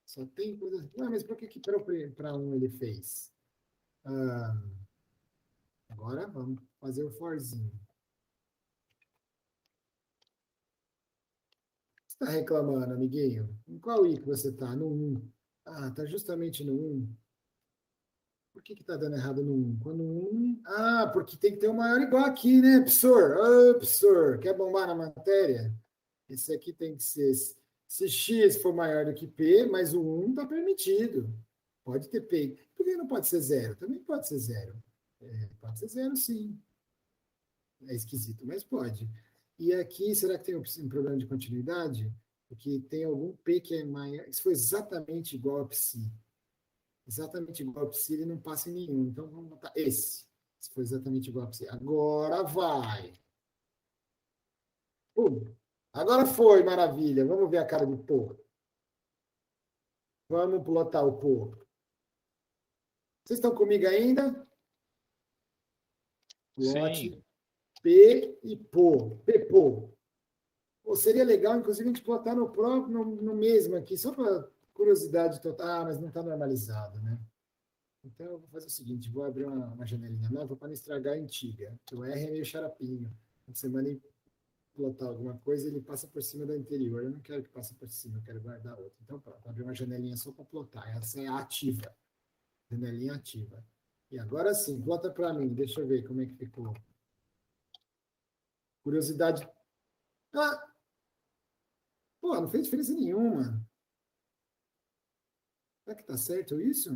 Só tem coisa. Ué, mas por que para um ele fez? Agora vamos fazer o forzinho. Você está reclamando, amiguinho? Em qual i que você está? No 1. Ah, está justamente no 1. Por que está dando errado no 1? Quando 1. Ah, porque tem que ter um maior igual aqui, né, professor? Ô, professor, quer bombar na matéria? Esse aqui tem que ser. Se x for maior do que p, mas o 1 está permitido. Pode ter p. Por que não pode ser zero? Também pode ser zero. Pode ser zero, sim. É esquisito, mas pode. E aqui, será que tem um problema de continuidade? Porque tem algum p que é maior. Se for exatamente igual a psi. Exatamente igual a psi, ele não passa em nenhum. Então, vamos botar esse. Se for exatamente igual a psi. Agora vai. Agora foi, maravilha. Vamos ver a cara do pô. Vamos plotar o pô. Vocês estão comigo ainda? Plot Sim. P e pô. P, pô. Pô, seria legal, inclusive, a gente plotar no próprio, no mesmo aqui, só para curiosidade total. Ah, mas não está normalizado, né? Então, eu vou fazer o seguinte, vou abrir uma janelinha nova para não estragar a antiga. O R é meio xarapinho. Quando você manda plotar alguma coisa, ele passa por cima da anterior. Eu não quero que passe por cima, eu quero guardar outra. Então, pronto, abrir uma janelinha só para plotar. Essa é a ativa. Janelinha ativa. E agora sim, plota para mim. Deixa eu ver como é que ficou. Curiosidade. Ah! Pô, não fez diferença nenhuma. Será que tá certo isso?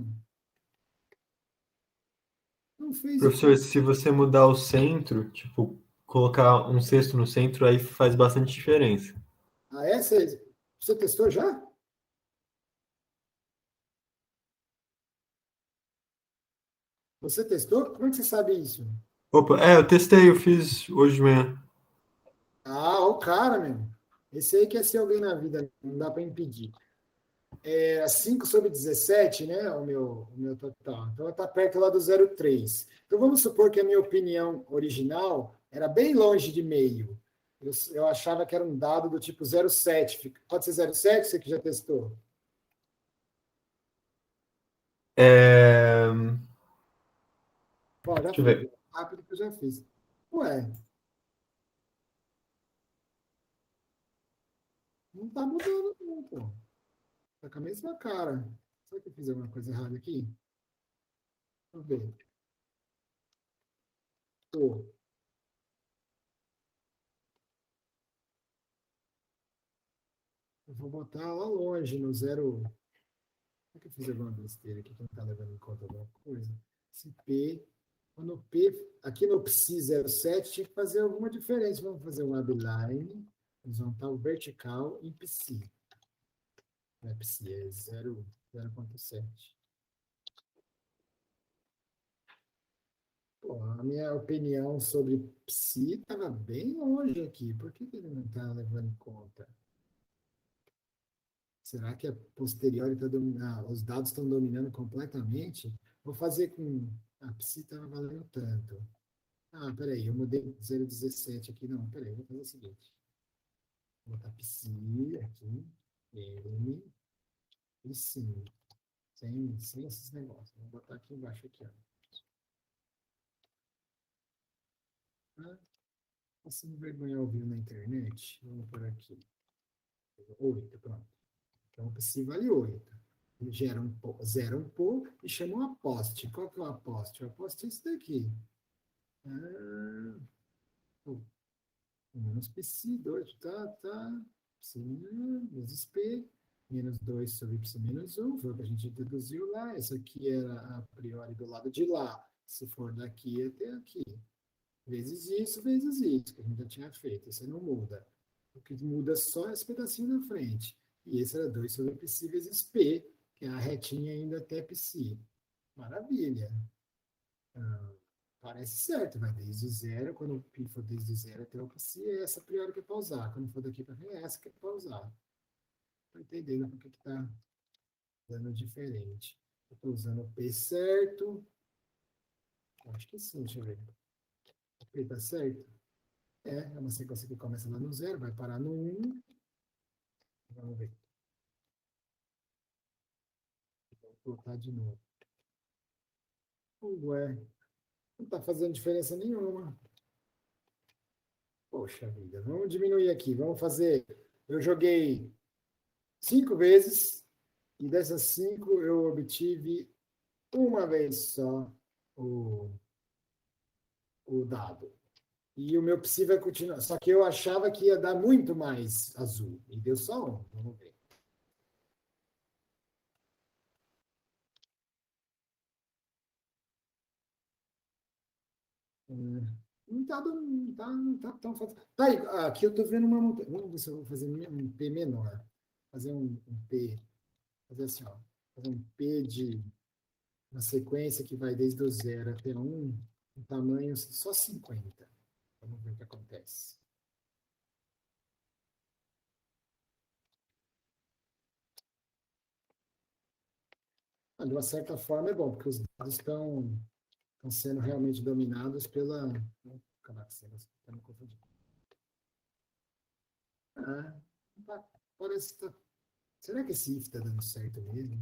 Não fez Professor, diferença. se você mudar o centro, tipo, colocar um cesto no centro, aí faz bastante diferença. Ah, essa você testou já? Você testou? Como é que você sabe isso? Opa, eu testei, eu fiz hoje de manhã. Ah, o cara, meu. Esse aí quer ser alguém na vida, não dá para impedir. É 5 sobre 17, né? O meu total. Então, está perto lá do 0,3. Então, vamos supor que a minha opinião original era bem longe de meio. Eu achava que era um dado do tipo 0,7. Pode ser 0,7, você que já testou? Bom, já Deixa eu fiz. ver. Rápido que eu já fiz. Ué, Não tá mudando, não, pô. Tá com a mesma cara. Será que eu fiz alguma coisa errada aqui? Vamos ver. Tô. Eu vou botar lá longe, no zero. Será que eu fiz alguma besteira aqui que não tá levando em conta alguma coisa? Esse P. Quando o P, aqui no psi 07, tinha que fazer alguma diferença. Vamos fazer um abline, horizontal, vertical, em psi. Não é psi, é 0,7. Pô, a minha opinião sobre psi estava bem longe aqui. Por que ele não está levando em conta? Será que a posteriori está dominando? Os dados estão dominando completamente? Vou fazer com. A psi estava valendo tanto. Ah, peraí, eu mudei 0,17 aqui. Não, peraí, vou fazer o seguinte. Vou botar psi aqui, M, e sim. Sem esses negócios. Vou botar aqui embaixo aqui, ó. Ah, você me vergonha ouvir na internet? Vamos por aqui. 8, pronto. Então, o psi vale 8. Gera zera um pouco e chama um aposte. Qual que é o aposte? O aposte é esse daqui. Ah, menos psi, 2, tá. Psi vezes p, menos 2 sobre psi menos 1, foi o que a gente deduziu lá. Isso aqui era a priori do lado de lá. Se for daqui até aqui. Vezes isso, que a gente já tinha feito. Isso não muda. O que muda só é esse pedacinho da frente. E esse era 2 sobre psi vezes p, que é a retinha ainda até psi. Maravilha. Parece certo, vai desde o zero, quando o π for desde o zero até o psi, é essa a priori que é para usar. Quando for daqui para frente, é essa que é para usar. Estou entendendo por que está dando diferente. Estou usando o p certo. Acho que sim, deixa eu ver. O p está certo? É uma sequência que começa lá no zero, vai parar no 1. Vamos ver. Vou colocar de novo. Ué, não está fazendo diferença nenhuma. Poxa vida, vamos diminuir aqui. Vamos fazer. Eu joguei 5 vezes e dessas 5 eu obtive uma vez só o dado. E o meu psi vai continuar. Só que eu achava que ia dar muito mais azul. E deu só um. Vamos ver. Não tá tão fácil. Tá aí, aqui eu estou vendo uma montanha. Vamos ver se eu vou fazer um P menor. Fazer um P. Fazer assim, ó. Fazer um P de uma sequência que vai desde o 0 até 1, um tamanho só 50. Vamos ver o que acontece. De uma certa forma é bom, porque os dados estão sendo realmente dominados pela. Caraca, está me confundindo. Parece que tá. Será que esse if está dando certo mesmo?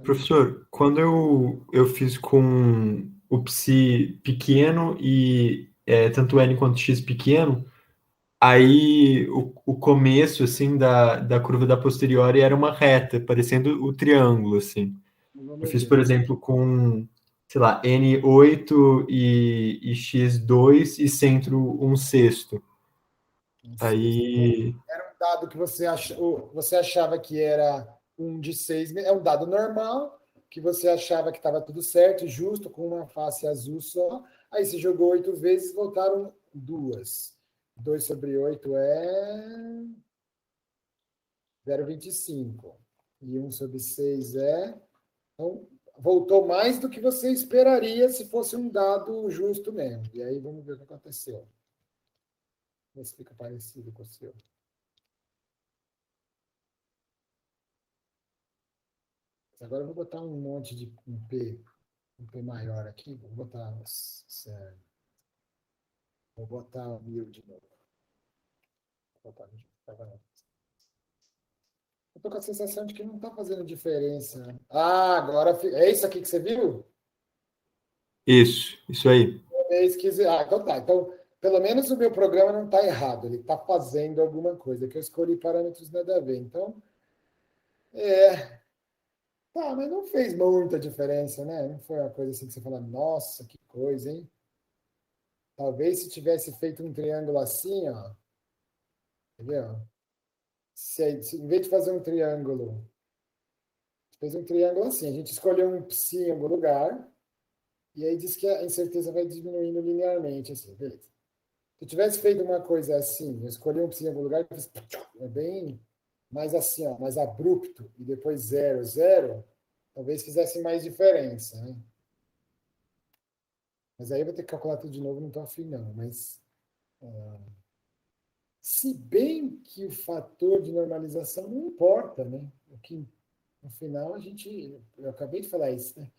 Professor, quando eu fiz com o psi pequeno e tanto N quanto X pequeno, aí o começo assim da curva da posteriori era uma reta, parecendo o triângulo, assim. Eu fiz, por exemplo, com, sei lá, N8 e X2 e centro 1/6. Aí... Era um dado que você achava que era 1 de 6, é um dado normal, que você achava que estava tudo certo, justo, com uma face azul só. Aí você jogou 8 vezes, voltaram 2. 2 sobre 8 é 0,25. E 1 sobre 6 é... Então, voltou mais do que você esperaria se fosse um dado justo mesmo. E aí, vamos ver o que aconteceu. Ver se fica parecido com o seu. Agora eu vou botar um monte de um P maior aqui. Vou botar 1000 de novo. Vou botar eu estou com a sensação de que não está fazendo diferença. Agora é isso aqui que você viu? Isso aí. É esquisito. Então tá. Então, pelo menos o meu programa não está errado, ele está fazendo alguma coisa, que eu escolhi parâmetros nada a ver. Então, tá, mas não fez muita diferença, né? Não foi uma coisa assim que você fala, nossa, que coisa, hein? Talvez se tivesse feito um triângulo assim, ó, entendeu? Se em vez de fazer um triângulo, fez um triângulo assim, a gente escolheu um psi em algum lugar, e aí diz que a incerteza vai diminuindo linearmente, assim, beleza. Se eu tivesse feito uma coisa assim, eu escolhi um psi em algum lugar, eu fiz, é bem mais assim, ó, mais abrupto, e depois 0, 0, talvez fizesse mais diferença, né? Mas aí eu vou ter que calcular tudo de novo, não estou afim, não. Mas, se bem que o fator de normalização não importa, né? O que, no final, eu acabei de falar isso, né?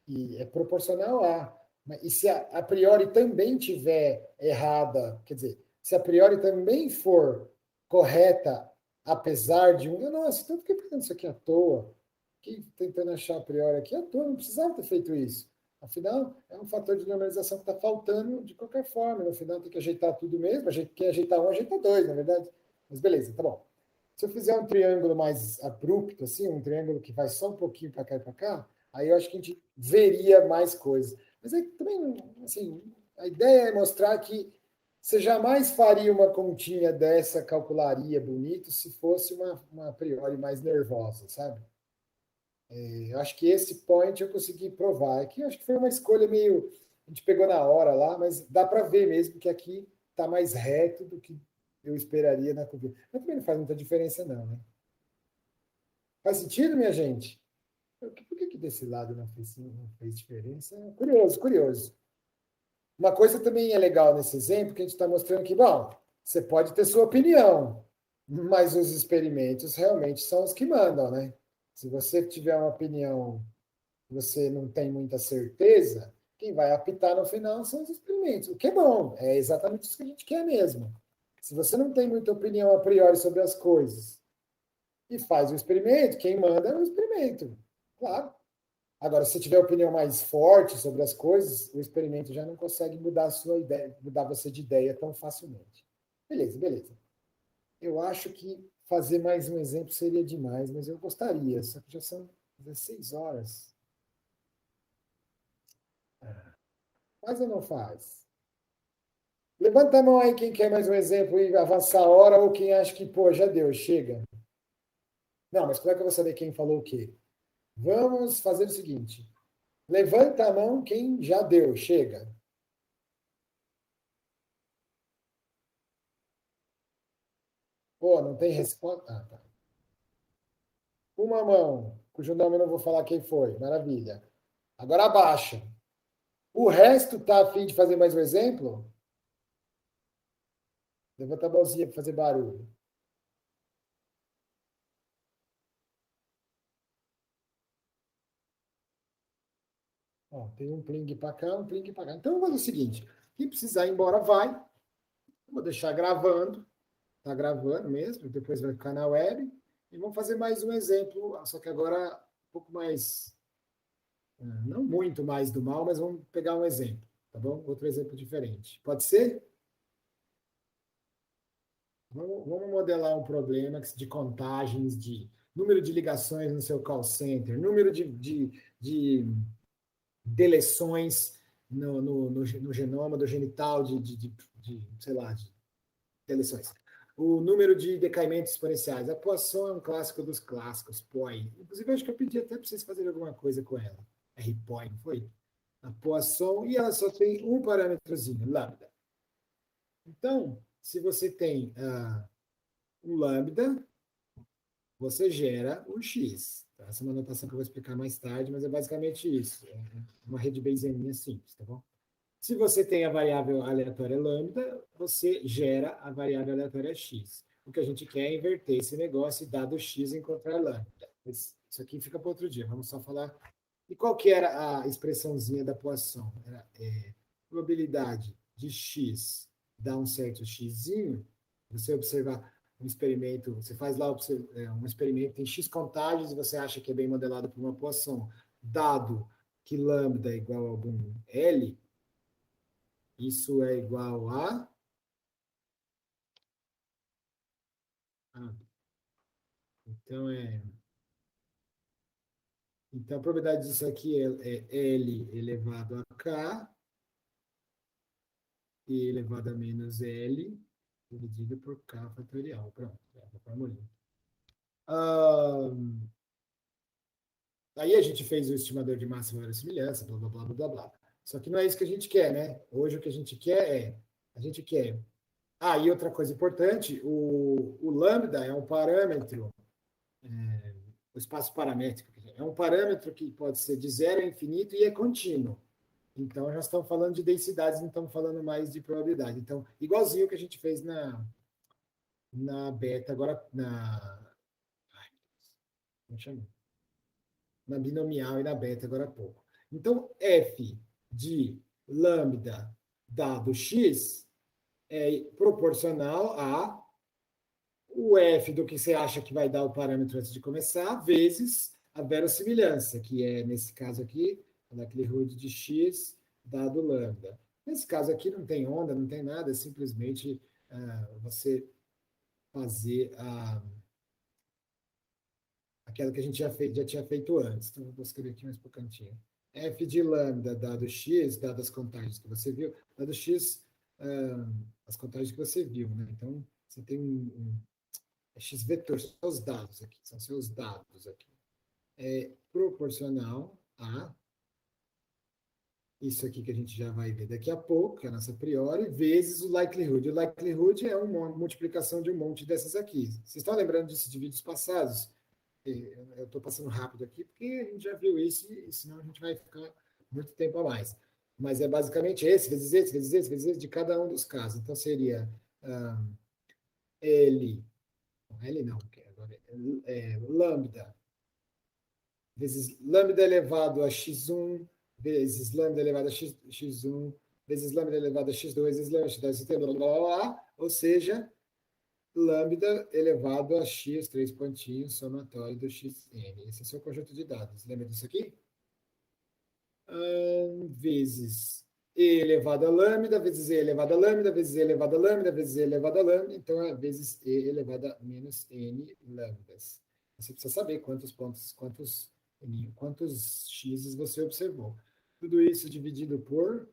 E é proporcional a. E se a priori também tiver errada, quer dizer, se a priori também for correta, apesar de um. Nossa, então eu fiquei pensando isso aqui à toa. Fiquei tentando achar a priori aqui à toa, não precisava ter feito isso. Afinal, é um fator de normalização que está faltando de qualquer forma. No final, tem que ajeitar tudo mesmo. Quem ajeitar um, ajeita dois, na verdade. Mas beleza, tá bom. Se eu fizer um triângulo mais abrupto, assim, um triângulo que vai só um pouquinho para cá e para cá, aí eu acho que a gente veria mais coisas. Mas aí também, assim, a ideia é mostrar que você jamais faria uma continha dessa, calcularia bonito, se fosse uma a priori mais nervosa, sabe? Eu acho que esse point eu consegui provar. Aqui eu acho que foi uma escolha meio. A gente pegou na hora lá, mas dá para ver mesmo que aqui está mais reto do que eu esperaria na curva. Mas também não faz muita diferença, não, né? Faz sentido, minha gente? Por que desse lado não fez diferença? Curioso, curioso. Uma coisa também é legal nesse exemplo, que a gente está mostrando que, bom, você pode ter sua opinião, mas os experimentos realmente são os que mandam, né? Se você tiver uma opinião, você não tem muita certeza, quem vai apitar no final são os experimentos, o que é bom, é exatamente isso que a gente quer mesmo. Se você não tem muita opinião a priori sobre as coisas e faz o experimento, quem manda é o experimento, claro. Agora, se tiver opinião mais forte sobre as coisas, o experimento já não consegue mudar a sua ideia, mudar você de ideia tão facilmente. Beleza, beleza. Eu acho que fazer mais um exemplo seria demais, mas eu gostaria, só que já são 16 horas. Faz ou não faz? Levanta a mão aí quem quer mais um exemplo e avançar a hora, ou quem acha que, pô, já deu, chega. Não, mas como é que eu vou saber quem falou o quê? Vamos fazer o seguinte. Levanta a mão quem já deu, chega. Pô, não tem resposta? Ah, tá. Uma mão, cujo nome eu não vou falar quem foi. Maravilha. Agora abaixa. O resto tá a fim de fazer mais um exemplo? Levanta a mãozinha para fazer barulho. Ó, tem um pling para cá, um pling para cá. Então, vamos fazer o seguinte. Quem precisar ir embora, vai. Vou deixar gravando. Está gravando mesmo. Depois vai ficar na web. E vamos fazer mais um exemplo. Só que agora um pouco mais... Não muito mais do mal, mas vamos pegar um exemplo. Tá bom? Outro exemplo diferente. Pode ser? Vamos modelar um problema de contagens de número de ligações no seu call center, número de deleções no genoma do genital sei lá, de deleções. O número de decaimentos exponenciais. A Poisson é um clássico dos clássicos, POI. Inclusive, acho que eu pedi até para vocês fazerem alguma coisa com ela. RPOI, não foi? A Poisson, e ela só tem um parâmetrozinho, lambda. Então, se você tem um lambda, você gera um x. Tá? Essa é uma notação que eu vou explicar mais tarde, mas é basicamente isso. É uma rede bayesianinha simples, tá bom? Se você tem a variável aleatória lambda, você gera a variável aleatória x. O que a gente quer é inverter esse negócio e, dado x, encontrar lambda. Isso aqui fica para outro dia, vamos só falar. E qual que era a expressãozinha da Poisson? Era probabilidade de x dar um certo xzinho, você observar um experimento, você faz lá um experimento, tem x contágios e você acha que é bem modelado por uma Poisson, dado que lambda é igual a algum L, isso é igual a Ah, então, então, a probabilidade disso aqui é L elevado a K, E elevado a menos L, dividido por K fatorial. Pronto, é a formulinha. Aí a gente fez o estimador de máxima e verossimilhança, blá, blá, blá, blá, blá. Só que não é isso que a gente quer, né? Hoje o que a gente quer. E outra coisa importante, o lambda é um parâmetro, o espaço paramétrico, é um parâmetro que pode ser de zero a infinito e é contínuo. Então, já estamos falando de densidades, não estamos falando mais de probabilidade. Então, igualzinho que a gente fez na beta, agora como chama? Na binomial e na beta, agora há pouco. Então, f de lambda dado x é proporcional a o f do que você acha que vai dar o parâmetro antes de começar, vezes a verossimilhança, que é, nesse caso aqui, a likelihood de x dado lambda. Nesse caso aqui não tem onda, não tem nada, é simplesmente você fazer aquela que a gente já tinha feito antes. Então, eu vou escrever aqui mais para o cantinho. F de lambda dado x, dadas as contagens que você viu, dado x, as contagens que você viu, né? Então, você tem x vetor, são seus dados aqui. É proporcional a isso aqui que a gente já vai ver daqui a pouco, que é a nossa priori, vezes o likelihood. O likelihood é uma multiplicação de um monte dessas aqui. Vocês estão lembrando disso de vídeos passados? Eu estou passando rápido aqui, porque a gente já viu isso, e senão a gente vai ficar muito tempo a mais. Mas é basicamente esse, vezes esse, vezes esse, vezes esse, de cada um dos casos. Então, seria L não, agora lambda, vezes lambda elevado a x1, vezes lambda elevado a x1, vezes lambda elevado a x2, vezes lambda elevado a x3, blá, blá, blá, blá, ou seja, lambda elevado a x, 3 pontinhos, somatório do xn. Esse é o seu conjunto de dados. Lembra disso aqui? Vezes e elevado a lambda, vezes e elevado a lambda, vezes e elevado a lambda, vezes e elevado a lambda, então é vezes e elevado a menos n lambdas. Você precisa saber quantos x's você observou. Tudo isso dividido por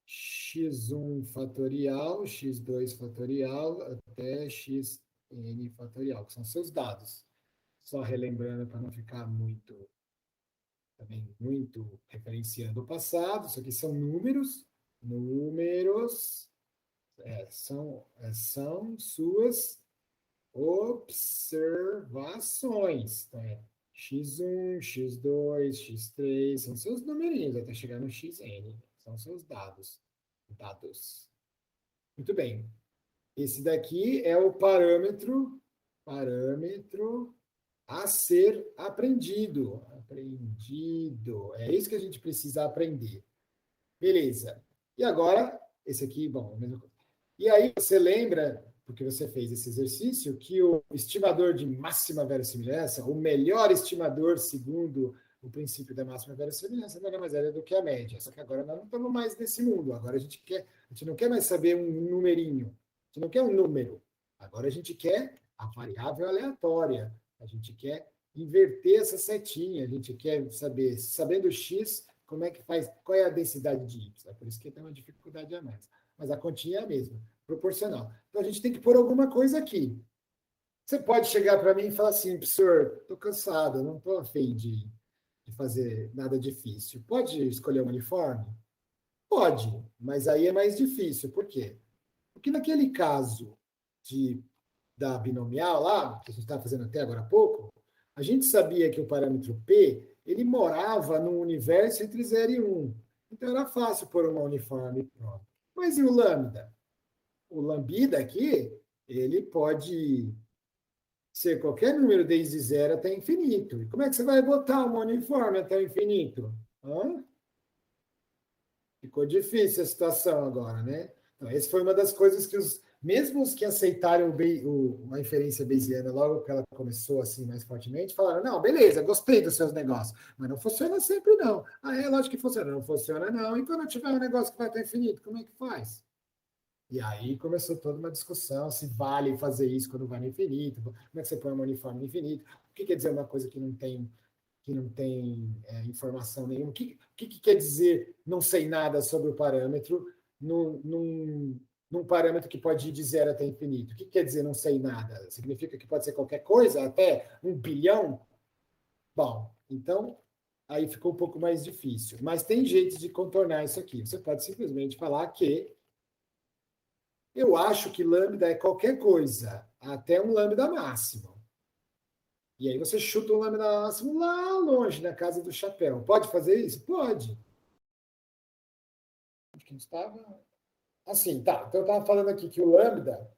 x1 fatorial, x2 fatorial, até xn fatorial, que são seus dados. Só relembrando para não ficar muito referenciando o passado, isso aqui são números, são suas observações. Então, x1, x2, x3, são seus numerinhos, até chegar no xn, são seus dados. Muito bem. Esse daqui é o parâmetro a ser aprendido. É isso que a gente precisa aprender. Beleza. E agora, esse aqui, bom, a mesma coisa. E aí você lembra, porque você fez esse exercício, que o estimador de máxima verossimilhança, o melhor estimador segundo o princípio da máxima verossimilhança, nada mais é do que a média. Só que agora nós não estamos mais nesse mundo. Agora a gente não quer mais saber um numerinho. A gente não quer um número. Agora a gente quer a variável aleatória. A gente quer inverter essa setinha. A gente quer saber, sabendo x, como é que faz, qual é a densidade de y. É por isso que tem uma dificuldade a mais. Mas a continha é a mesma, proporcional. Então, a gente tem que pôr alguma coisa aqui. Você pode chegar para mim e falar assim, professor, estou cansado, não estou a fim de fazer nada difícil. Pode escolher um uniforme? Pode, mas aí é mais difícil. Por quê? Porque naquele caso da binomial lá, que a gente estava fazendo até agora há pouco, a gente sabia que o parâmetro P, ele morava num universo entre 0 e 1. Então, era fácil pôr uma uniforme pronto. Mas e o lambda? O lambda aqui, ele pode ser qualquer número desde 0 até infinito. E como é que você vai botar uma uniforme até o infinito? Ficou difícil a situação agora, né? Então, essa foi uma das coisas que mesmo os que aceitaram a inferência bayesiana logo que ela começou assim mais fortemente, falaram, não, beleza, gostei dos seus negócios, mas não funciona sempre não. É lógico que funciona. Não funciona não. E quando tiver um negócio que vai até infinito, como é que faz? E aí começou toda uma discussão se vale fazer isso quando vai no infinito, como é que você põe um uniforme no infinito, o que quer dizer uma coisa que não tem informação nenhuma, o que quer dizer não sei nada sobre o parâmetro num parâmetro que pode ir de 0 até infinito. O que quer dizer não sei nada? Significa que pode ser qualquer coisa, até 1 bilhão? Bom, então aí ficou um pouco mais difícil. Mas tem jeito de contornar isso aqui. Você pode simplesmente falar que eu acho que lambda é qualquer coisa, até um lambda máximo. E aí você chuta um lambda máximo lá longe, na casa do chapéu. Pode fazer isso? Pode. Acho que a gente estava... Assim, tá. Então eu estava falando aqui que o lambda,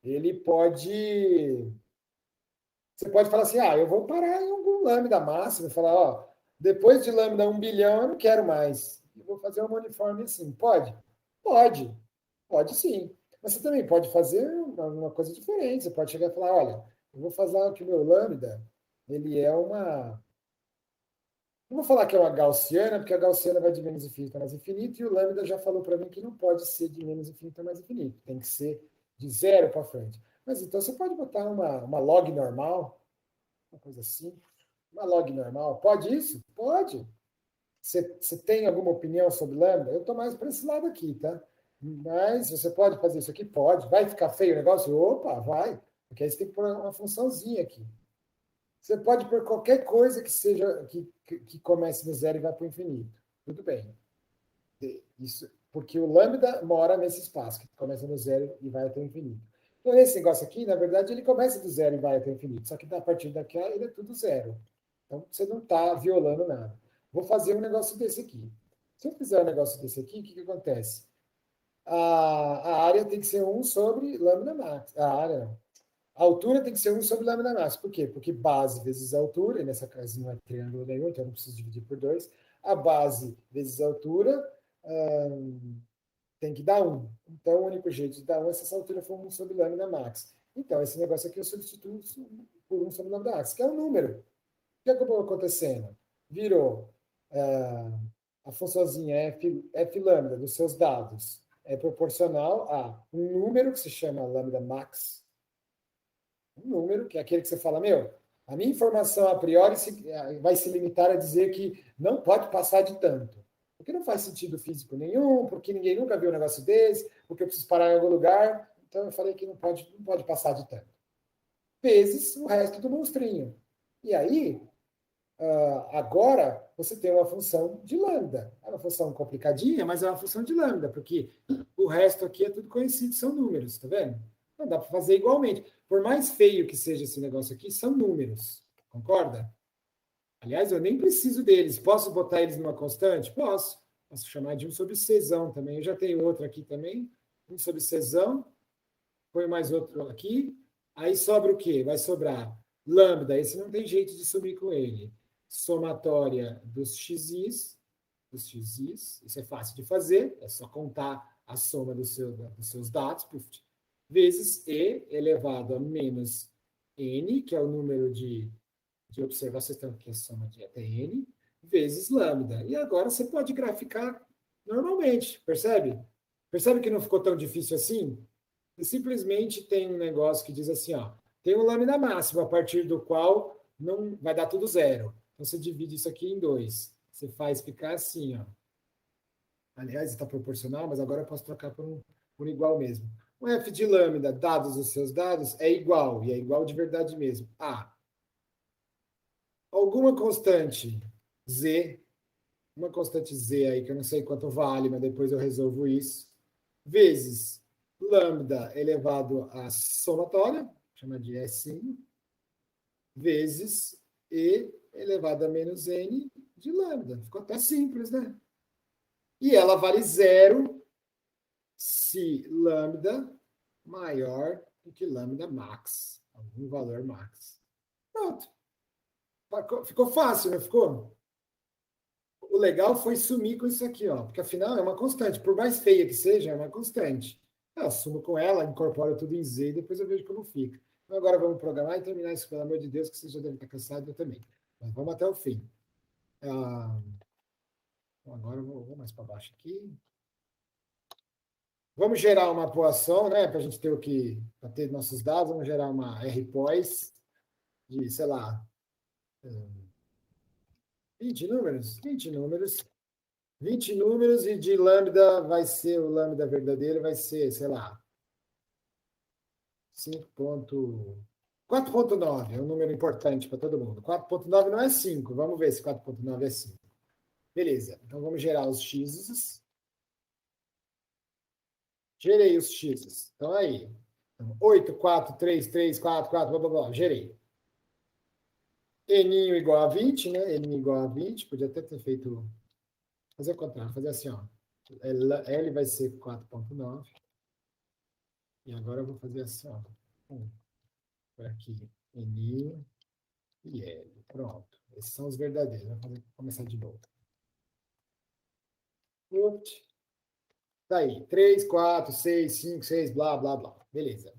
ele pode... Você pode falar assim, eu vou parar em algum lambda máximo e falar, ó, depois de lambda 1 bilhão, eu não quero mais. Eu vou fazer um uniforme assim. Pode? Pode. Pode sim. Mas você também pode fazer uma coisa diferente. Você pode chegar e falar, olha, eu vou fazer que o meu lambda, ele é uma... Não vou falar que é uma gaussiana, porque a gaussiana vai de menos infinito a mais infinito, e o lambda já falou para mim que não pode ser de menos infinito a mais infinito. Tem que ser de 0 para frente. Mas então você pode botar uma log normal, uma coisa assim. Uma log normal. Pode isso? Pode. Você tem alguma opinião sobre lambda? Eu estou mais para esse lado aqui, tá? Mas você pode fazer isso aqui? Pode. Vai ficar feio o negócio? Opa, vai. Porque aí você tem que pôr uma funçãozinha aqui. Você pode pôr qualquer coisa que seja que comece no 0 e vá para o infinito. Tudo bem. Isso, porque o lambda mora nesse espaço, que começa no 0 e vai até o infinito. Então, esse negócio aqui, na verdade, ele começa do 0 e vai até o infinito. Só que a partir daqui, ele é tudo 0. Então, você não está violando nada. Vou fazer um negócio desse aqui. Se eu fizer um negócio desse aqui, o que acontece? A área tem que ser 1 sobre lambda max. A altura tem que ser 1 sobre lambda max. Por quê? Porque base vezes a altura, e nessa casa não é triângulo nenhum, então eu não preciso dividir por 2. A base vezes a altura tem que dar 1. Então, o único jeito de dar 1 é se essa altura for 1 sobre lambda max. Então, esse negócio aqui eu substituo por 1 sobre lambda max, que é um número. O que acabou acontecendo? Virou a funçãozinha f lambda dos seus dados é proporcional a um número que se chama lambda max. Um número, que é aquele que você fala, a minha informação a priori vai se limitar a dizer que não pode passar de tanto. Porque não faz sentido físico nenhum, porque ninguém nunca viu um negócio desse, porque eu preciso parar em algum lugar. Então eu falei que não pode passar de tanto. Vezes o resto do monstrinho. E aí, agora, você tem uma função de lambda. É uma função complicadinha, mas é uma função de lambda, porque o resto aqui é tudo conhecido, são números, tá vendo? Não dá para fazer igualmente. Por mais feio que seja esse negócio aqui, são números. Concorda? Aliás, eu nem preciso deles. Posso botar eles numa constante? Posso. Posso chamar de 1 sobre Czão também. Eu já tenho outro aqui também. 1 sobre Czão. Põe mais outro aqui. Aí sobra o quê? Vai sobrar lambda. Esse não tem jeito de sumir com ele. Somatória dos xis. Isso é fácil de fazer. É só contar a soma dos seus dados. Vezes e elevado a menos n, que é o número de observações, então, que é a soma de até n, vezes lambda. E agora você pode graficar normalmente, percebe? Percebe que não ficou tão difícil assim? Você simplesmente tem um negócio que diz assim, tem um lambda máximo, a partir do qual não vai dar tudo 0. Então, você divide isso aqui em 2. Você faz ficar assim, Aliás, está proporcional, mas agora eu posso trocar por igual mesmo. O f de lambda, dados os seus dados, é igual, e é igual de verdade mesmo, a alguma constante z, uma constante z aí, que eu não sei quanto vale, mas depois eu resolvo isso, vezes lambda elevado à somatória, chama de S1, vezes e elevado a menos n de lambda. Ficou até simples, né? E ela vale 0 se lambda maior do que lambda max, algum valor max. Pronto. Ficou fácil, não ficou? O legal foi sumir com isso aqui, porque afinal é uma constante. Por mais feia que seja, é uma constante. Eu assumo com ela, incorporo tudo em Z e depois eu vejo como fica. Então agora vamos programar e terminar isso, pelo amor de Deus, que você já deve estar cansado, eu também. Mas vamos até o fim. Agora eu vou mais para baixo aqui. Vamos gerar uma poisson, né? Para a gente ter para ter nossos dados, vamos gerar uma RPOS de, sei lá, 20 números, 20 números e de lambda vai ser, o lambda verdadeiro vai ser, sei lá, 4.9 é um número importante para todo mundo. 4.9 não é 5, vamos ver se 4.9 é 5. Beleza, então vamos gerar os x's. Gerei os x's. Então, aí. 8, 4, 3, 3, 4, 4, blá, blá, blá. Gerei. N igual a 20, né? N igual a 20. Podia até ter feito... Fazer o contrário. Fazer assim, ó. L vai ser 4.9. E agora eu vou fazer assim, ó. Por aqui. N e L. Pronto. Esses são os verdadeiros. Vou começar de novo. Ups. Tá aí. 3, 4, 6, 5, 6, blá, blá, blá. Beleza.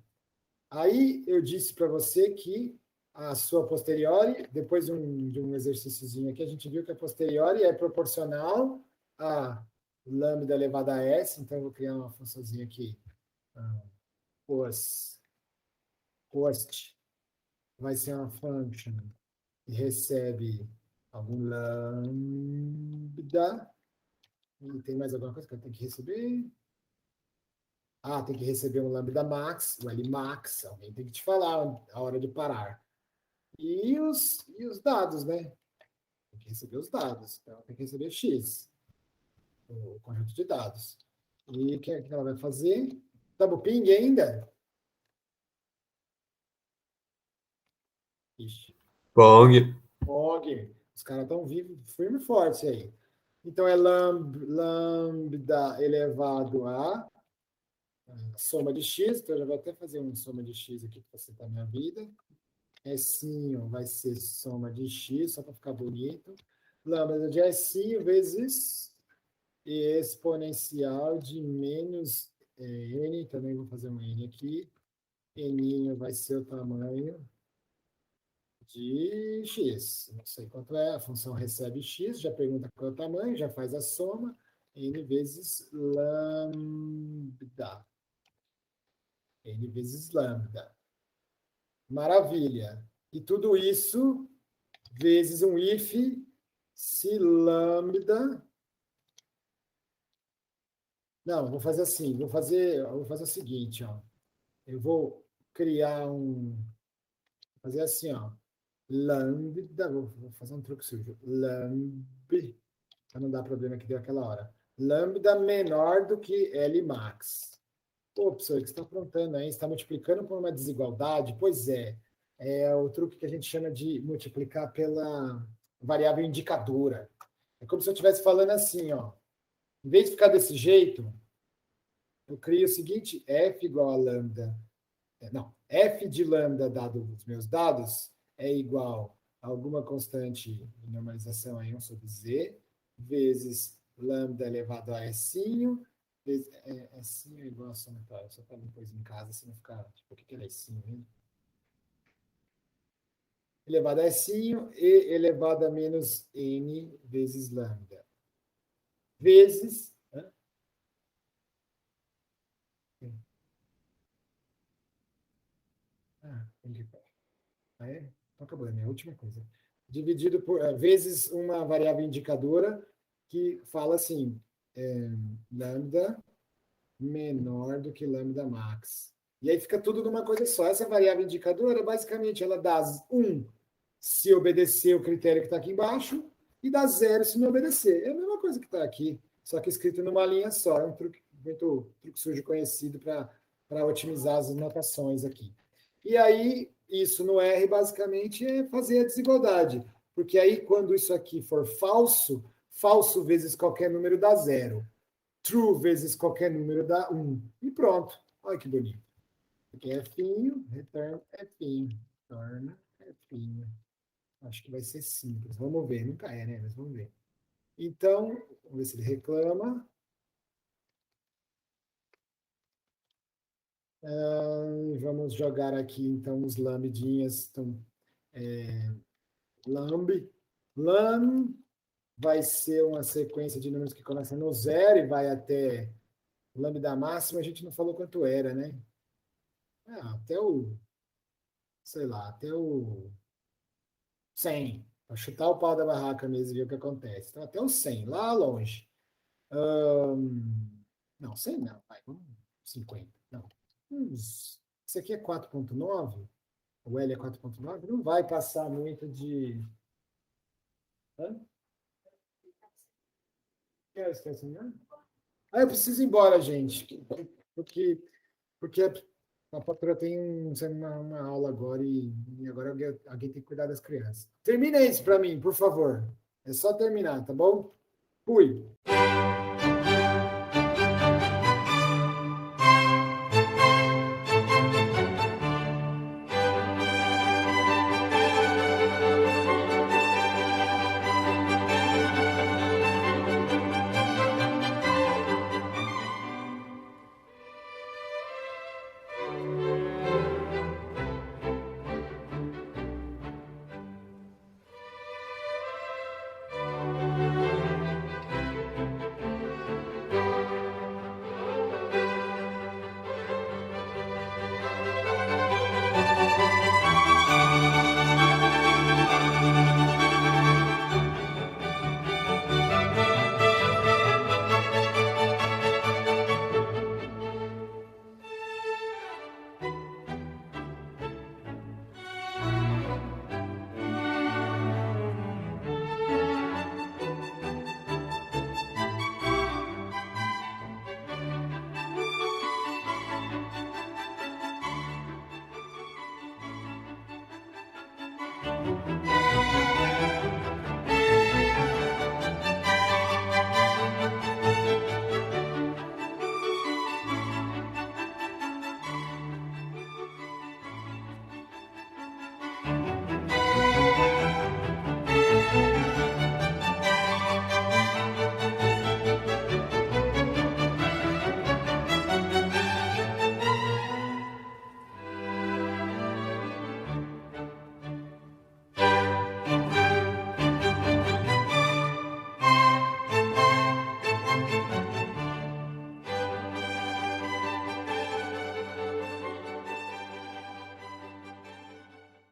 Aí eu disse para você que a sua posteriori, depois de um exercíciozinho aqui, a gente viu que a posteriori é proporcional a lambda elevado a s, então eu vou criar uma funçãozinha aqui, post vai ser uma function que recebe algum lambda, e tem mais alguma coisa que eu tenho que receber? Tem que receber um lambda max, o L max, alguém tem que te falar a hora de parar. E os dados, né? Tem que receber os dados. Então, tem que receber X, o conjunto de dados. E o que ela vai fazer? Double ping ainda? Ixi. Pong. Os caras estão vivos, firme e forte aí. Então, é lambda elevado a soma de X. Então, eu já vou até fazer uma soma de X aqui para facilitar a minha vida. S vai ser soma de X, só para ficar bonito. Lambda de S vezes exponencial de menos N, também vou fazer um N aqui. N vai ser o tamanho de X. Não sei quanto é, a função recebe X, já pergunta qual é o tamanho, já faz a soma. N vezes lambda. N vezes lambda. Maravilha. E tudo isso vezes um if se lambda... Não, vou fazer assim, vou fazer o seguinte, ó. Eu vou criar fazer assim, ó. Lambda, vou fazer um truque sujo. Para não dar problema que deu aquela hora. Lambda menor do que L max. Pô, professor, o que você está aprontando aí? Você está multiplicando por uma desigualdade? Pois é. É o truque que a gente chama de multiplicar pela variável indicadora. É como se eu estivesse falando assim, ó. Em vez de ficar desse jeito, eu crio o seguinte, f igual a lambda. Não, f de lambda dado os meus dados é igual a alguma constante de normalização aí, 1 sobre z, vezes lambda elevado a S, vezes, S é igual a somatória, só para depois em casa, se não ficar, tipo, o que é S, hein? Elevado a S e elevado a menos n vezes lambda. Vezes... Então acabou, é a minha última coisa. Dividido por vezes uma variável indicadora que fala assim, lambda menor do que lambda max. E aí fica tudo numa coisa só. Essa variável indicadora, basicamente, ela dá 1 se obedecer o critério que está aqui embaixo e dá 0 se não obedecer. É a mesma coisa que está aqui, só que escrito numa linha só. É um truque sujo conhecido para otimizar as notações aqui. E aí, isso no R, basicamente, é fazer a desigualdade. Porque aí, quando isso aqui for falso, falso vezes qualquer número dá 0. True vezes qualquer número dá 1. E pronto. Olha que bonito. Aqui é finho, return é finho. Return é finho. Acho que vai ser simples. Vamos ver. Nunca é, né? Mas vamos ver. Então, vamos ver se ele reclama. Vamos jogar aqui, então, os lambdinhas. Então, lamb vai ser uma sequência de números que começa no 0 e vai até lambda máximo a gente não falou quanto era, né? Até o, sei lá, até o 100. Para chutar o pau da barraca mesmo e ver o que acontece. Então, até o 100, lá longe. Não, 100 não, vai, vamos 50. Não. Isso aqui é 4.9, o L é 4.9, não vai passar muito de. Hã? Esquece, né? Eu preciso ir embora, gente, porque a patroa tem uma aula agora e agora alguém tem que cuidar das crianças. Termina isso para mim, por favor. É só terminar, tá bom? Fui.